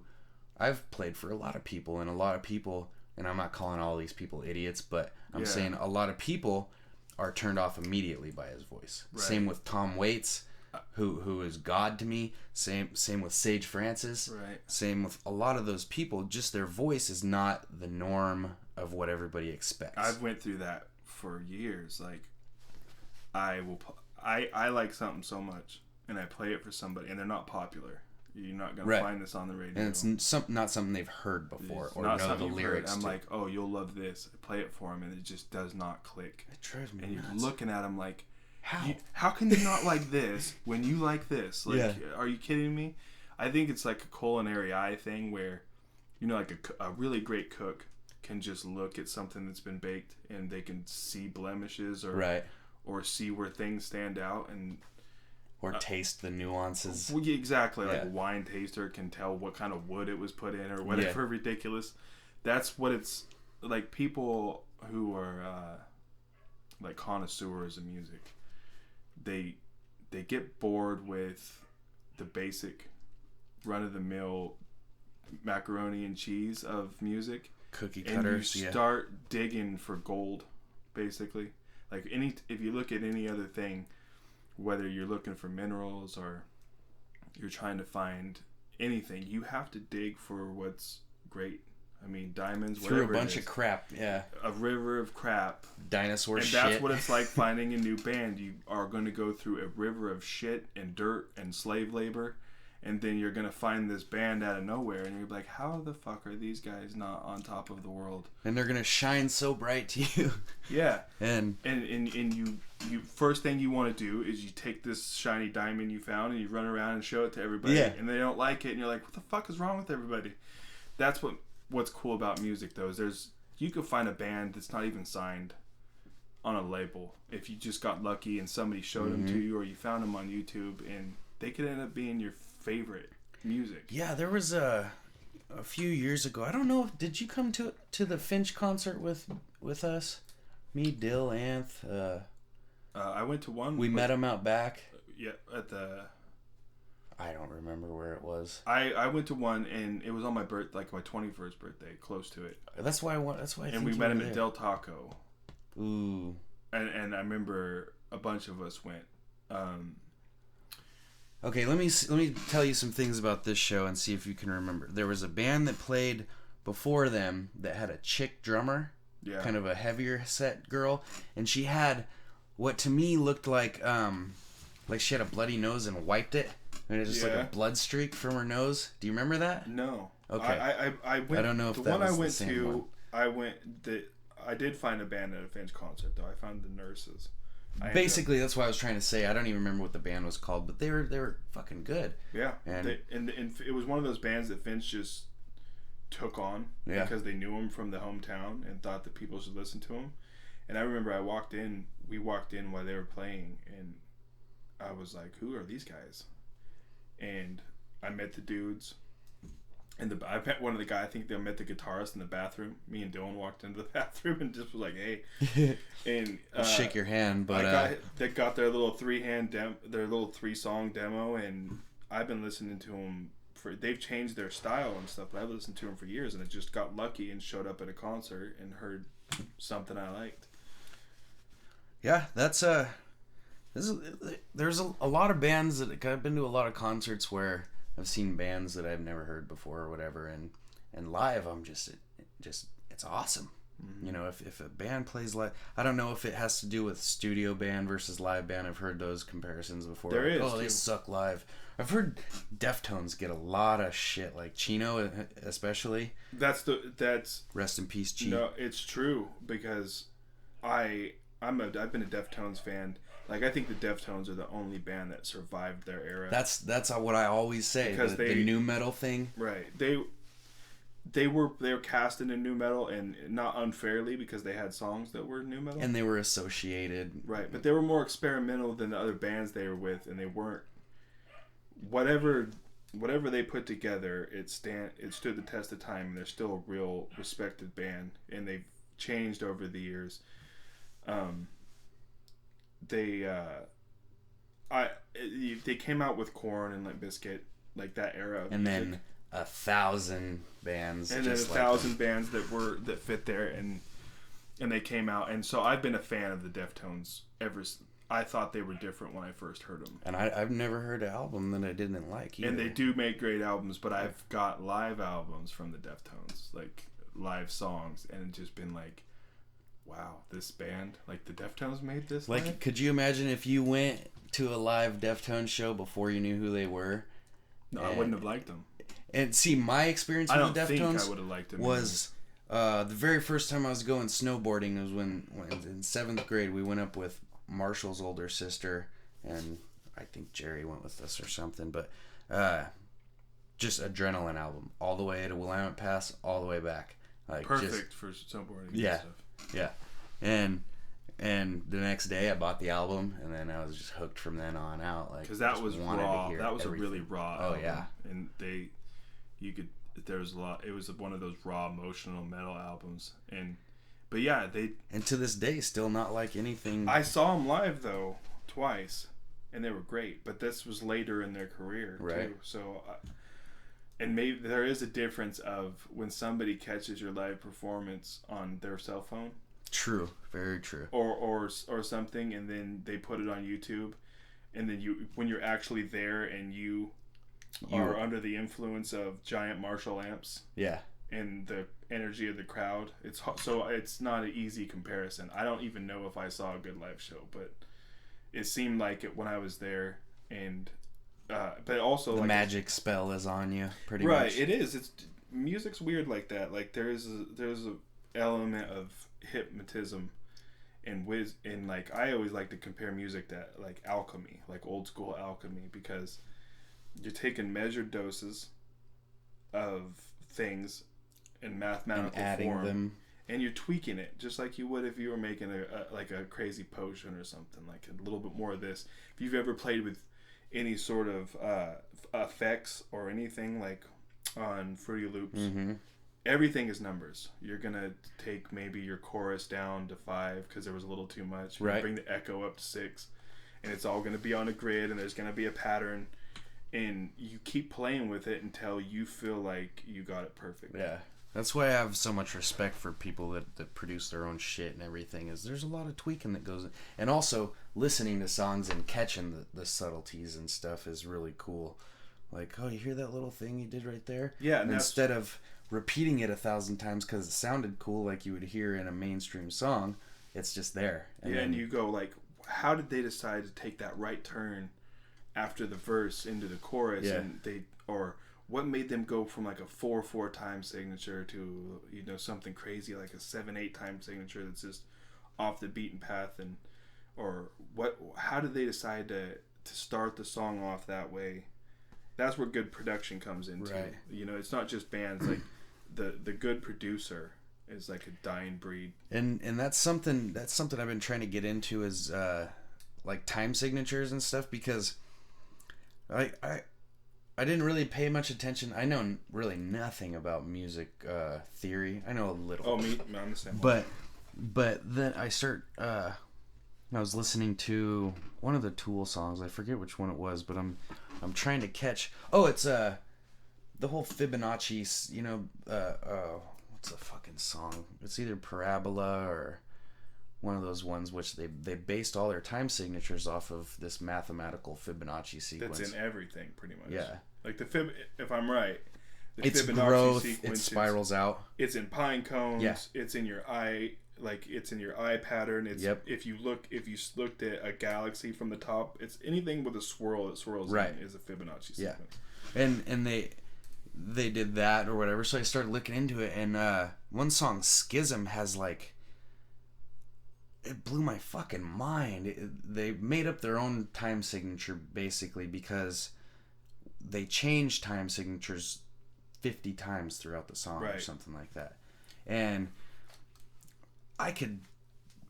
I've played for a lot of people, and I'm not calling all these people idiots, but I'm saying a lot of people are turned off immediately by his voice. Right. Same with Tom Waits, who is God to me. Same with Sage Francis. Right. Same with a lot of those people. Just their voice is not the norm of what everybody expects. I've went through that for years. Like, I like something so much, and I play it for somebody, and they're not popular. You're not gonna find this on the radio. And it's not something they've heard before or know the lyrics. I'm like, oh, you'll love this. I play it for them, and it just does not click. It drives me nuts. And nuts. You're looking at them like, how can you not like this when you like this? Like, are you kidding me? I think it's like a culinary eye thing where, you know, like a really great cook can just look at something that's been baked and they can see blemishes or see where things stand out or taste the nuances. Well, yeah, exactly. Like a wine taster can tell what kind of wood it was put in or whatever ridiculous. That's what it's like. People who are like connoisseurs of music, they get bored with the basic run-of-the-mill macaroni and cheese of music. Cookie cutters. And you start digging for gold, basically. Like if you look at any other thing, whether you're looking for minerals or you're trying to find anything, you have to dig for what's great. I mean, diamonds, whatever. Through a bunch of crap, a river of crap. Dinosaur shit. And that's what it's like finding a new band. You are going to go through a river of shit and dirt and slave labor, and then you're going to find this band out of nowhere, and you're like, how the fuck are these guys not on top of the world? And they're going to shine so bright to you. Yeah. And you first thing you want to do is you take this shiny diamond you found and you run around and show it to everybody, and they don't like it, and you're like, what the fuck is wrong with everybody? That's what's cool about music, though, is you could find a band that's not even signed on a label if you just got lucky and somebody showed them to you, or you found them on YouTube, and they could end up being your favorite music. Yeah, there was a few years ago. I don't know. Did you come to the Finch concert with us? Me, Dill, Anth. I went to one. We met him out back. Yeah, at the. I don't remember where it was. I went to one, and it was on my like my 21st birthday, close to it. That's why I think. And we met him at Del Taco. Ooh. And I remember a bunch of us went. Okay, let me tell you some things about this show and see if you can remember. There was a band that played before them that had a chick drummer, kind of a heavier set girl, and she had what to me looked like she had a bloody nose and wiped it, and it was just like a blood streak from her nose. Do you remember that? No. Okay. I went. I don't know if the that one was I went the same to. one. I did find a band at a Finch concert though. I found the Nurses. Basically, that's what I was trying to say. I don't even remember what the band was called, but they were fucking good. Yeah, and it was one of those bands that Finch just took on because they knew him from the hometown and thought that people should listen to him. And I remember we walked in while they were playing, and I was like, "Who are these guys?" And I met the dudes. And I met one of the guys. I think they met the guitarist in the bathroom. Me and Dylan walked into the bathroom and just was like, "Hey," and shake your hand. But they got their little their little 3-song demo, and I've been listening to them they've changed their style and stuff. But I've listened to them for years, and I just got lucky and showed up at a concert and heard something I liked. Yeah, there's a lot of bands that I've been to a lot of concerts where I've seen bands that I've never heard before or whatever, and and live, I'm just it's awesome. You know, if a band plays live, I don't know if it has to do with studio band versus live band. I've heard those comparisons before. There is. Oh, they suck live. I've heard Deftones get a lot of shit, like Chino especially. That's Rest in peace, Chino. No, it's true, because I've been a Deftones fan. Like, I think the Deftones are the only band that survived their era. That's what I always say. Because the new metal thing. Right. They were cast into new metal, and not unfairly, because they had songs that were new metal. And they were associated. Right, but they were more experimental than the other bands they were with, and they weren't. Whatever they put together, it stood the test of time, and they're still a real respected band, and they've changed over the years. They came out with Korn and Limp Bizkit, like that era of and music. Then 1,000 bands, and then 1,000 bands that fit there, and they came out, and so I've been a fan of the Deftones ever. I thought they were different when I first heard them, and I've never heard an album that I didn't like either. And they do make great albums, but I've got live albums from the Deftones, like live songs, and it's just been like, wow, this band, like the Deftones made this. Like, live? Could you imagine if you went to a live Deftones show before you knew who they were? No, I wouldn't have liked them. And see, my experience with the Deftones I would have liked them was the very first time I was going snowboarding was when in 7th grade we went up with Marshall's older sister, and I think Jerry went with us or something, but just Adrenaline album all the way to Willamette Pass, all the way back. Like, perfect for snowboarding. Yeah, and stuff. Yeah, and the next day I bought the album, and then I was just hooked from then on out. Like, because that was raw. That was everything. A really raw. Oh album. yeah, and there was a lot. It was one of those raw emotional metal albums, but yeah, and to this day still not like anything. I saw them live though twice, and they were great. But this was later in their career too, so. And maybe there is a difference of when somebody catches your live performance on their cell phone. True, very true. Or something, and then they put it on YouTube, and then when you're actually there and you are under the influence of giant Marshall amps. Yeah. And the energy of the crowd, it's not an easy comparison. I don't even know if I saw a good live show, but it seemed like it when I was there, and but also the like magic spell is on you, pretty much. Right, it is. It's music's weird like that. Like there's a element of hypnotism and like I always like to compare music to like alchemy, like old school alchemy, because you're taking measured doses of things in mathematical and adding form, them, and you're tweaking it just like you would if you were making a crazy potion or something, like a little bit more of this. If you've ever played with any sort of effects or anything like on Fruity Loops, everything is numbers. You're gonna take maybe your chorus down to 5 because there was a little too much. Right. Bring the echo up to 6, and it's all gonna be on a grid, and there's gonna be a pattern, and you keep playing with it until you feel like you got it perfect. Yeah. That's why I have so much respect for people that produce their own shit and everything, is there's a lot of tweaking that goes in. And also, listening to songs and catching the subtleties and stuff is really cool. Like, oh, you hear that little thing you did right there? Yeah. And instead of repeating it 1,000 times because it sounded cool like you would hear in a mainstream song, it's just there. And you go like, how did they decide to take that right turn after the verse into the chorus? Yeah. And what made them go from like a 4/4 time signature to something crazy like a 7/8 time signature that's just off the beaten path, how did they decide to start the song off that way? That's where good production comes into. Right. It's not just bands, like the good producer is like a dying breed. And that's something I've been trying to get into is like time signatures and stuff, because I didn't really pay much attention. I know really nothing about music theory. I know a little. Oh, I'm the same. But then I was listening to one of the Tool songs. I forget which one it was, but I'm trying to catch. Oh, it's the whole Fibonacci. What's the fucking song? It's either Parabola or one of those ones which they based all their time signatures off of this mathematical Fibonacci sequence. That's in everything, pretty much. Yeah. Like if I'm right, its Fibonacci growth, it sequence, spirals out. It's in pine cones. Yeah. It's in your eye, like it's in your eye pattern. It's Yep. if you looked at a galaxy from the top, it's anything with a swirl that swirls Right. in is a Fibonacci Yeah. sequence. And they did that or whatever, so I started looking into it, and one song, Schism, has like, it blew my fucking mind. They made up their own time signature basically because they changed time signatures 50 times throughout the song or something like that. And I could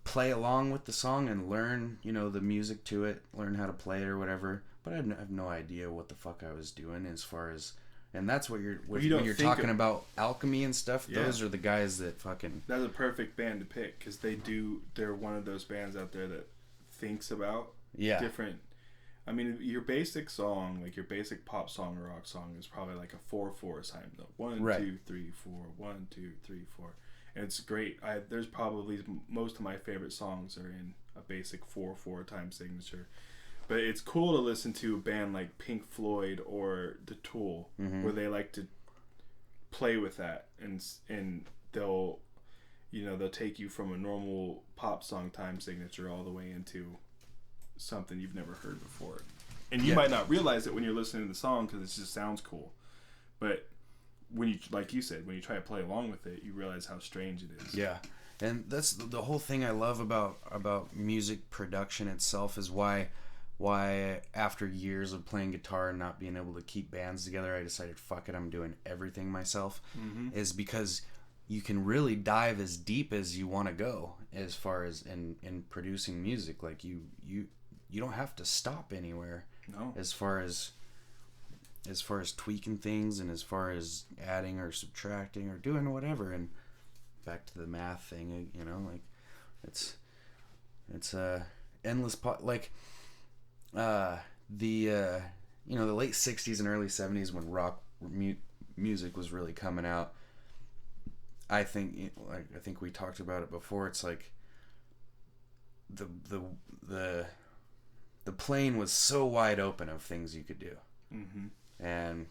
play along with the song and learn, the music to it, learn how to play it or whatever, but I have no idea what the fuck I was doing as far as. And that's what when you're talking about alchemy and stuff. Yeah. Those are the guys that fucking. That's a perfect band to pick because they're one of those bands out there that thinks about different. I mean, your basic song, like your basic pop song or rock song, is probably like a 4/4 time though. 1, 2, 3, 4. 1, 2, 3, 4. And it's great. There's probably most of my favorite songs are in a basic 4/4 time signature. But it's cool to listen to a band like Pink Floyd or The Tool, where they like to play with that, and they'll take you from a normal pop song time signature all the way into something you've never heard before, and you might not realize it when you're listening to the song because it just sounds cool, but when you, like you said, when you try to play along with it, you realize how strange it is. Yeah, and that's the whole thing I love about music production itself is why after years of playing guitar and not being able to keep bands together, I decided, fuck it, I'm doing everything myself, is because you can really dive as deep as you want to go as far as in producing music. Like you don't have to stop anywhere. No. As far as tweaking things and as far as adding or subtracting or doing whatever, and back to the math thing, like it's endless like the late 60s and early 70s when rock music was really coming out. I think we talked about it before. It's like the plane was so wide open of things you could do, and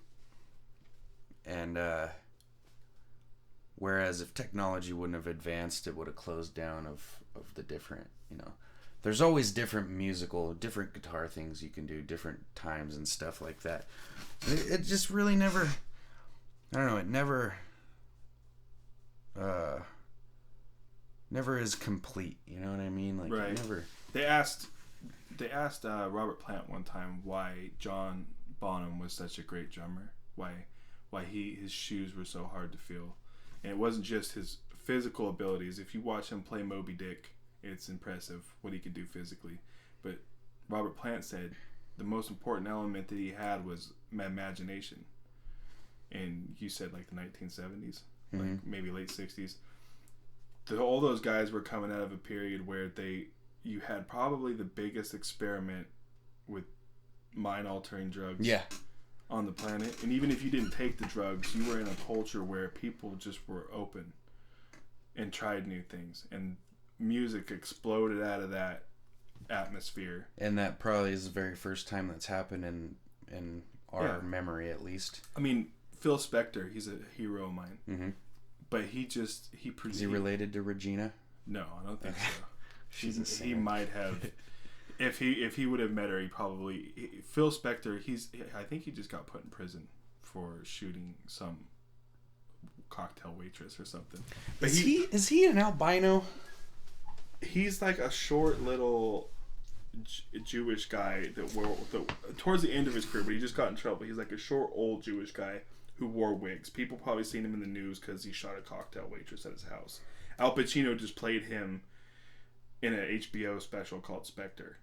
whereas if technology wouldn't have advanced, it would have closed down of the different, there's always different guitar things you can do, different times and stuff like that. It just really never, I don't know, it never is complete, you know what I mean? Like, right. It never. They asked Robert Plant one time why John Bonham was such a great drummer, why his shoes were so hard to feel, and it wasn't just his physical abilities. If you watch him play Moby Dick, it's impressive what he could do physically. But Robert Plant said the most important element that he had was imagination. And you said like the 1970s, like maybe late 60s. All those guys were coming out of a period where you had probably the biggest experiment with mind-altering drugs on the planet. And even if you didn't take the drugs, you were in a culture where people just were open and tried new things. And music exploded out of that atmosphere. And that probably is the very first time that's happened in our memory, at least. I mean, Phil Spector, he's a hero of mine. But he produced... Is he related to Regina? No, I don't think so. She's he might have... If he would have met her, Phil Spector, I think he just got put in prison for shooting some cocktail waitress or something. But is he an albino? He's like a short little Jewish guy towards the end of his career, but he just got in trouble. He's like a short old Jewish guy who wore wigs. People probably seen him in the news because he shot a cocktail waitress at his house. Al Pacino just played him in an HBO special called Spectre.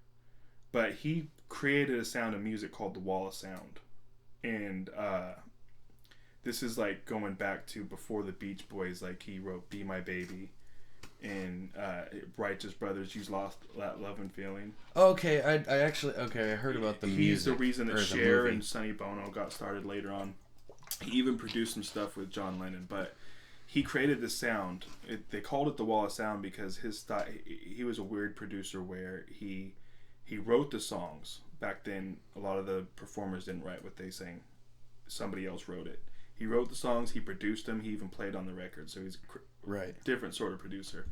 But he created a sound of music called the Wall of Sound. And this is like going back to before the Beach Boys. Like he wrote Be My Baby and Righteous Brothers, Use Lost Love and Feeling. Okay, I heard about the music. He's the reason that Cher and Sonny Bono got started later on. He even produced some stuff with John Lennon, but he created this sound. They called it the Wall of Sound because his style, he was a weird producer where he wrote the songs. Back then, a lot of the performers didn't write what they sang. Somebody else wrote it. He wrote the songs, he produced them, he even played on the record. So he's right. different sort of producer.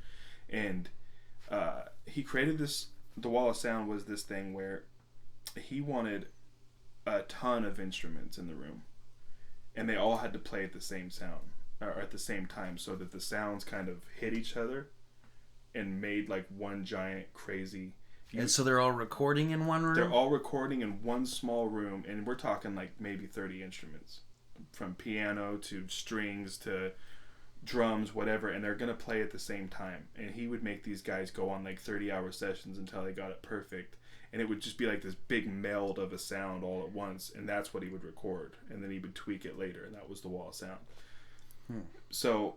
And he created this. The Wall of Sound was this thing where he wanted a ton of instruments in the room, and they all had to play at the same sound or at the same time, so that the sounds kind of hit each other and made like one giant crazy. And so they're all recording in one room? They're all recording in one small room, and we're talking like maybe 30 instruments, from piano to strings to drums, whatever, and they're going to play at the same time. And he would make these guys go on like 30-hour sessions until they got it perfect. And it would just be like this big meld of a sound all at once, and that's what he would record. And then he would tweak it later, and that was the Wall of Sound. So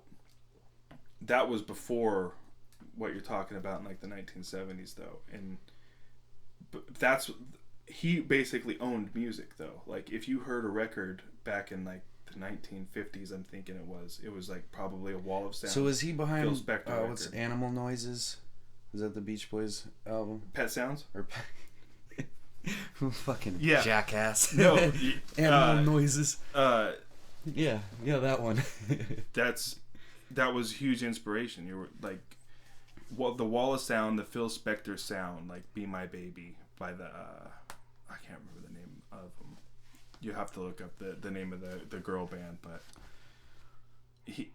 that was before what you're talking about in like the 1970s, though. And that's, he basically owned music, though. Like if you heard a record back in like the 1950s, I'm thinking it was like probably a Wall of Sound. So is he behind Phil Spector what's record. Animal Noises? Is that the Beach Boys album? Pet Sounds? Or fucking Yeah. jackass. No, Animal Noises. Uh, Yeah, that one. that was huge inspiration. You were like, the Wall of Sound, the Phil Spector sound, like "Be My Baby" by the I can't remember the name of them. You have to look up the name of the girl band, but he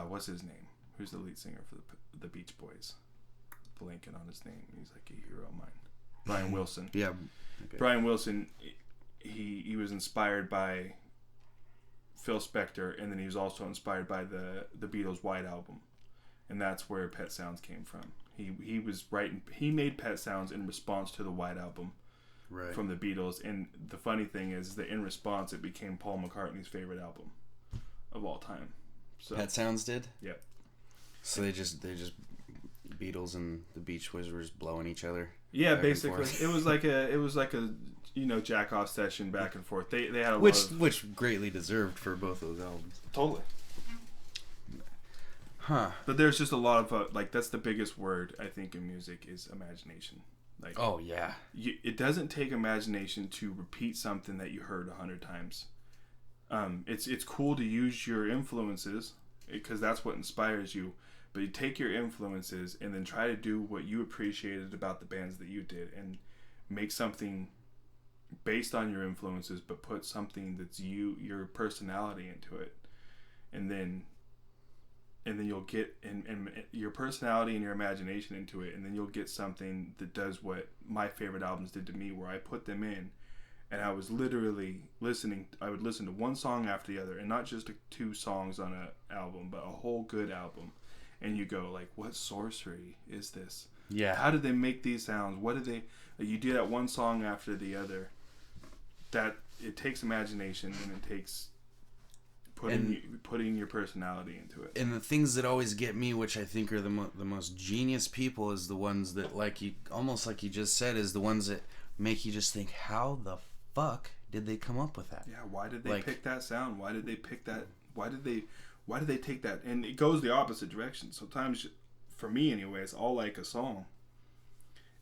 what's his name? Who's the lead singer for the Beach Boys? Blanking on his name. He's like a hero of mine. Brian Wilson. Yeah. Okay. Brian Wilson. He was inspired by Phil Spector, and then he was also inspired by the Beatles' White Album, and that's where Pet Sounds came from. He was writing. He made Pet Sounds in response to the White Album, right, from the Beatles. And the funny thing is that in response, it became Paul McCartney's favorite album of all time. So Pet Sounds did. Yep. So they just Beatles and the Beach Boys were just blowing each other. Yeah, basically, it was like a jack off session back and forth. They had a which greatly deserved for both those albums. Totally. Huh. But there's just a lot of like, that's the biggest word I think in music is imagination. Like, oh yeah, it doesn't take imagination to repeat something that you heard 100 times. It's cool to use your influences because that's what inspires you. But you take your influences and then try to do what you appreciated about the bands that you did and make something based on your influences, but put something that's your personality into it, and then you'll get and your personality and your imagination into it, and then you'll get something that does what my favorite albums did to me, where I put them in, and I was literally listening. I would listen to one song after the other, and not just 2 songs on an album, but a whole good album. And you go like, what sorcery is this? Yeah. How did they make these sounds? What did they? You do that one song after the other. That it takes imagination, and it takes putting your personality into it. And the things that always get me, which I think are the most genius people, is the ones that, like you, almost like you just said, is the ones that make you just think, how the fuck did they come up with that? Yeah. Why did they pick that sound? Why did they pick that? Why did they take that? And it goes the opposite direction. Sometimes, for me anyways, I'll like a song,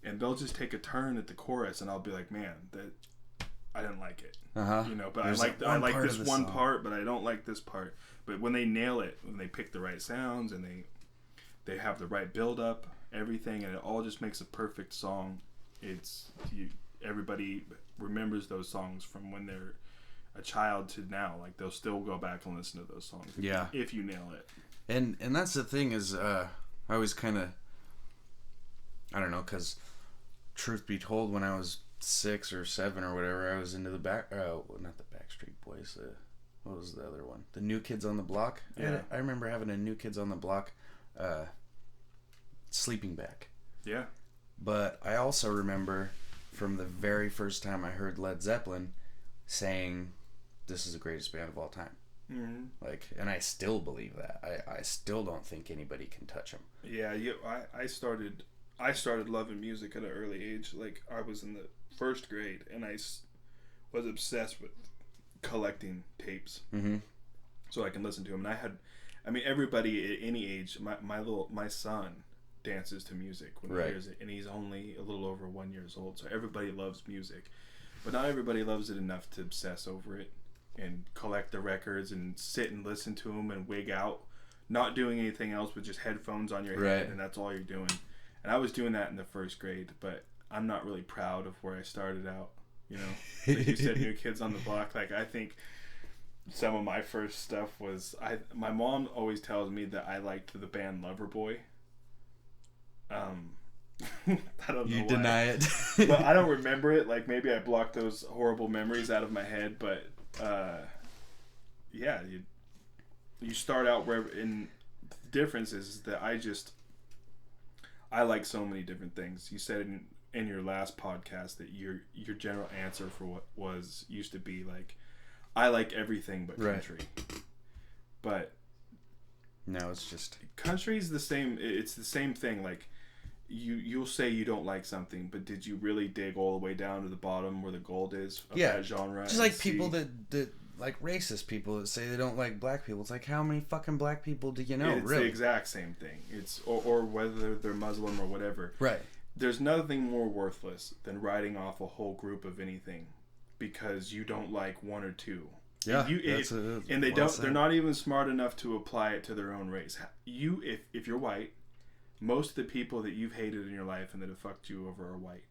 and they'll just take a turn at the chorus, and I'll be like, man, that I didn't like it. But There's I like this one song. part, but I don't like this part. But when they nail it, when they pick the right sounds and they have the right build up, everything, and it all just makes a perfect song. Everybody remembers those songs from when they're a child to now. Like, they'll still go back and listen to those songs. Yeah. If you nail it. And that's the thing is, I always kind of, I don't know, because truth be told, when I was 6 or 7 or whatever, I was into the not the Backstreet Boys. What was the other one? The New Kids on the Block. Yeah. I remember having a New Kids on the Block sleeping bag. Yeah. But I also remember from the very first time I heard Led Zeppelin saying, "This is the greatest band of all time." Mm-hmm. Like, and I still believe that. I still don't think anybody can touch them. Yeah. I started loving music at an early age. Like, I was in the 1st grade, and I was obsessed with collecting tapes, so I can listen to them. And everybody at any age, my son dances to music when he hears it, and he's only a little over 1 year old. So everybody loves music, but not everybody loves it enough to obsess over it. and collect the records and sit and listen to them and wig out, not doing anything else with just headphones on your head, and that's all you're doing. And I was doing that in the first grade, but I'm not really proud of where I started out. You know, like you said, New Kids on the Block. Like, I think some of my first stuff was my mom always tells me that I liked the band Loverboy. I don't know. You deny it, but I don't remember it. Like, maybe I blocked those horrible memories out of my head. But yeah, you start out where. In the difference is that I like so many different things. You said in your last podcast that your general answer for what used to be like, I like everything but country. Right. But no, it's just country's the same. It's the same thing. Like, you'll say you don't like something, but did you really dig all the way down to the bottom where the gold is of that genre? Just like people that like racist people that say they don't like black people. It's like, how many fucking black people do you know? It's the exact same thing. It's or whether they're Muslim or whatever. Right. There's nothing more worthless than writing off a whole group of anything because you don't like one or two. Yeah, and they're not even smart enough to apply it to their own race. If you're white, most of the people that you've hated in your life and that have fucked you over are white.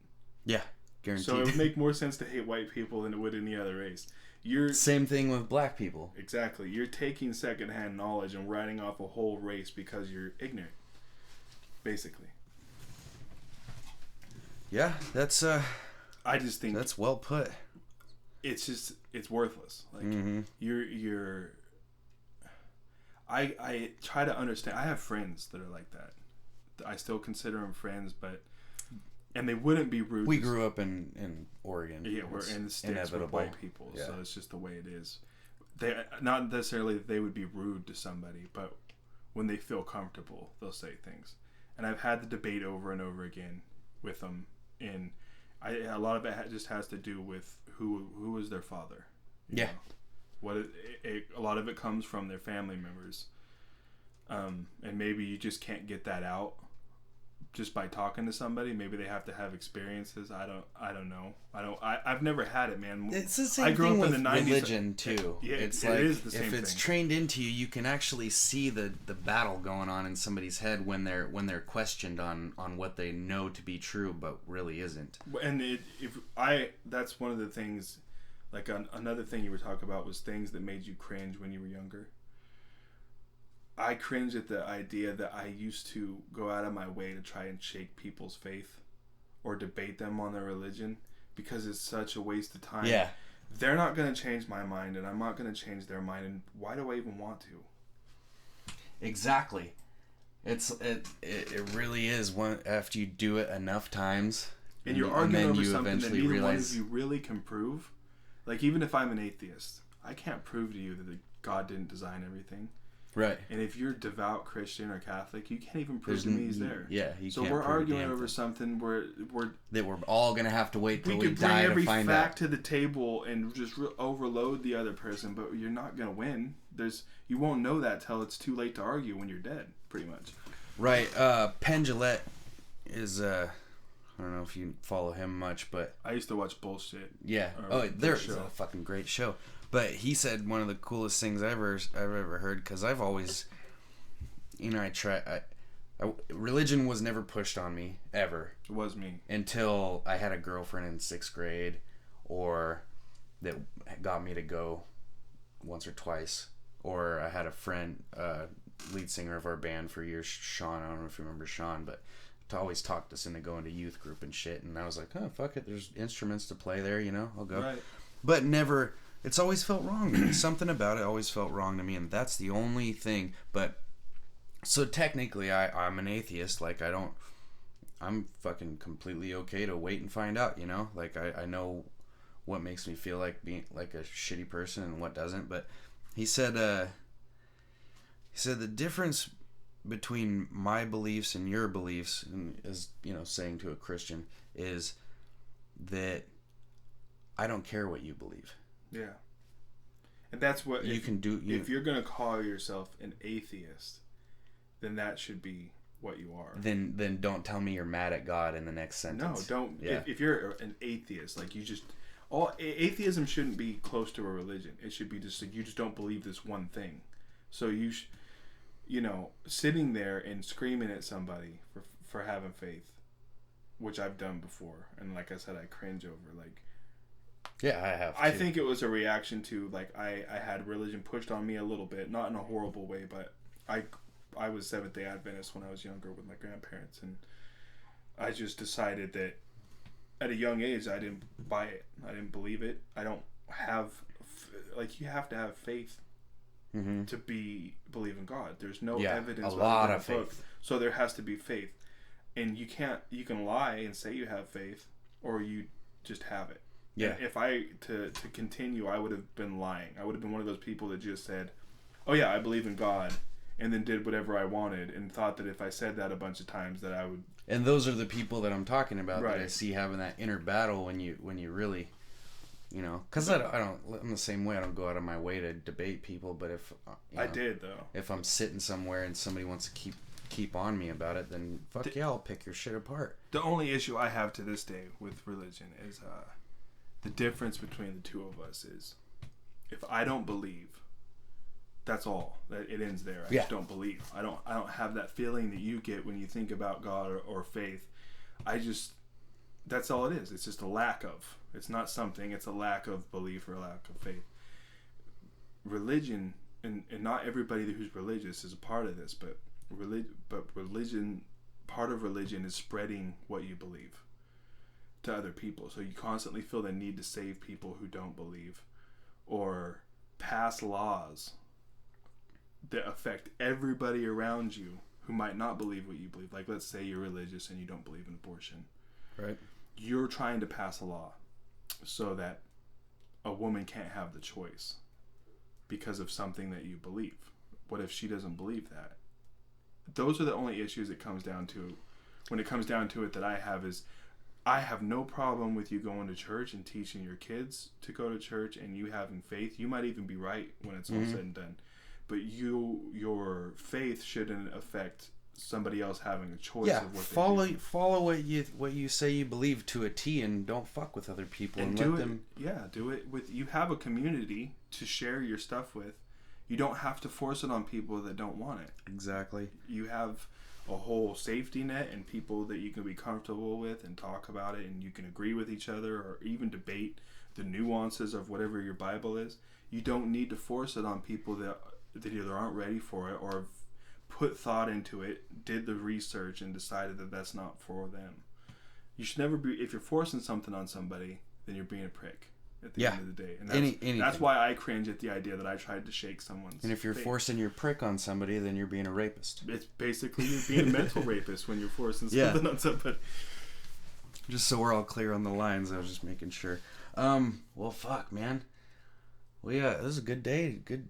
Yeah, guaranteed. So it would make more sense to hate white people than it would any other race. Same thing with black people. Exactly. You're taking secondhand knowledge and writing off a whole race because you're ignorant. Basically. Yeah, that's I just think that's well put. It's worthless. Like, you're I try to understand. I have friends that are like that. I still consider them friends, and they wouldn't be rude. We grew up in Oregon. Yeah, we're in the States with white people, so it's just the way it is. They not necessarily that they would be rude to somebody, but when they feel comfortable, they'll say things. And I've had the debate over and over again with them, and a lot of it just has to do with who was their father. You know? A lot of it comes from their family members, and maybe you just can't get that out just by talking to somebody. Maybe they have to have experiences. I don't know. I've never had it, man. It's the same I grew thing up with in the 90s. Religion too. Yeah, it's it like is the same if it's thing. trained into you, you can actually see the battle going on in somebody's head when they're questioned on what they know to be true but really isn't. And that's one of the things. Like, another thing you were talking about was things that made you cringe when you were younger. I cringe at the idea that I used to go out of my way to try and shake people's faith or debate them on their religion because it's such a waste of time. Yeah. They're not going to change my mind, and I'm not going to change their mind, and why do I even want to? Exactly. It really is one after you do it enough times. And you're arguing over something that neither one of you really can prove. Like, even if I'm an atheist, I can't prove to you that God didn't design everything. Right. And if you're devout Christian or Catholic, you can't even prove to me he's there. Yeah, so we're arguing over something where we're all gonna have to wait till we die to find out. We could bring every fact to the table and just overload the other person, but you're not gonna win. You won't know that till it's too late to argue when you're dead, pretty much. Right. Penn Jillette is I don't know if you follow him much, but I used to watch Bullshit. Yeah. There's a fucking great show. But he said one of the coolest things I've ever heard, because I've always, religion was never pushed on me, ever. It was me. Until I had a girlfriend in 6th grade, or that got me to go once or twice. Or I had a friend, lead singer of our band for years, Sean, I don't know if you remember Sean, but always talked us into going to youth group and shit. And I was like, oh, fuck it, there's instruments to play there, I'll go. Right. But never... It's always felt wrong to me. Something about it always felt wrong to me, and that's the only thing. But so technically, I'm an atheist. Like, I'm fucking completely okay to wait and find out. Like, I know what makes me feel like being like a shitty person and what doesn't. But he said the difference between my beliefs and your beliefs, and is saying to a Christian, is that I don't care what you believe. Yeah. And that's what you can do. If you're going to call yourself an atheist, then that should be what you are. Then don't tell me you're mad at God in the next sentence. No, don't. Yeah. If you're an atheist, like, you just Atheism shouldn't be close to a religion. It should be just like, you just don't believe this one thing. So sitting there and screaming at somebody for having faith, which I've done before, and like I said, I cringe over. Like, yeah, I have. I think it was a reaction to, like, I had religion pushed on me a little bit, not in a horrible way, but I was Seventh-day Adventist when I was younger with my grandparents, and I just decided that at a young age I didn't buy it. I didn't believe it. I don't have, like, you have to have faith to believe in God. There's no evidence. A lot of faith. So there has to be faith, and you can lie and say you have faith, or you just have it. Yeah. And if I to continue, I would have been lying. I would have been one of those people that just said, "Oh yeah, I believe in God," and then did whatever I wanted, and thought that if I said that a bunch of times, that I would. And those are the people that I'm talking about, right, that I see having that inner battle when you really, because I'm the same way. I don't go out of my way to debate people, but if I did though, if I'm sitting somewhere and somebody wants to keep on me about it, then fuck yeah, I'll pick your shit apart. The only issue I have to this day with religion is the difference between the two of us is, if I don't believe, that's all. That it ends there. I just don't believe. I don't have that feeling that you get when you think about God or faith. That's all it is. It's just a lack of. It's not something. It's a lack of belief or a lack of faith. Religion, and not everybody who's religious is a part of this, but religion, part of religion is spreading what you believe to other people. So you constantly feel the need to save people who don't believe, or pass laws that affect everybody around you who might not believe what you believe. Like, let's say you're religious and you don't believe in abortion. Right. You're trying to pass a law so that a woman can't have the choice because of something that you believe. What if she doesn't believe that? Those are the only issues it comes down to. When it comes down to it, that I have no problem with you going to church and teaching your kids to go to church and you having faith. You might even be right when it's all said and done. But your faith shouldn't affect somebody else having a choice of what they do. Follow what you say you believe to a T, and don't fuck with other people and do let it, them. Yeah, do it with. You have a community to share your stuff with. You don't have to force it on people that don't want it. Exactly. You have a whole safety net and people that you can be comfortable with and talk about it, and you can agree with each other or even debate the nuances of whatever your Bible is. You don't need to force it on people that either aren't ready for it or have put thought into it, did the research, and decided that that's not for them. You should never be, if you're forcing something on somebody, then you're being a prick at the end of the day. And that's why I cringe at the idea that I tried to shake someone's And if you're faith. Forcing your prick on somebody, then you're being a rapist. It's basically you're being a mental rapist when you're forcing something on somebody. Just so we're all clear on the lines, I was just making sure. Well, fuck, man. Well, yeah, this is a good day. Good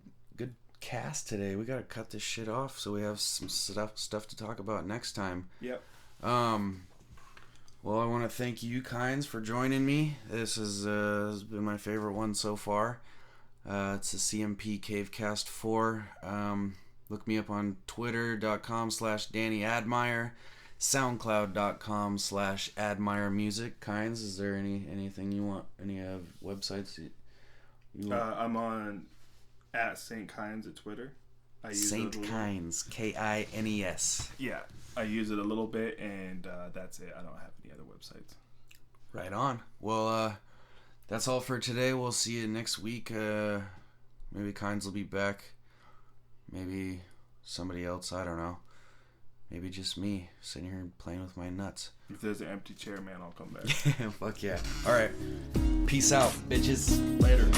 cast today. We gotta cut this shit off so we have some stuff to talk about next time. Yep. Well, I want to thank you, Kynes, for joining me. This has been my favorite one so far. It's the CMP CaveCast 4. Look me up on twitter.com/DannyAdmire, soundcloud.com/AdmireMusic. Kynes, is there anything you want? Any websites you want? I'm on @St. Kynes at Twitter. St. Kynes, Kines. Yeah, I use it a little bit, and that's it. I don't have any other websites. Right on. Well, that's all for today. We'll see you next week. Maybe Kynes will be back. Maybe somebody else. I don't know. Maybe just me sitting here playing with my nuts. If there's an empty chair, man, I'll come back. Fuck yeah. All right. Peace out, bitches. Later.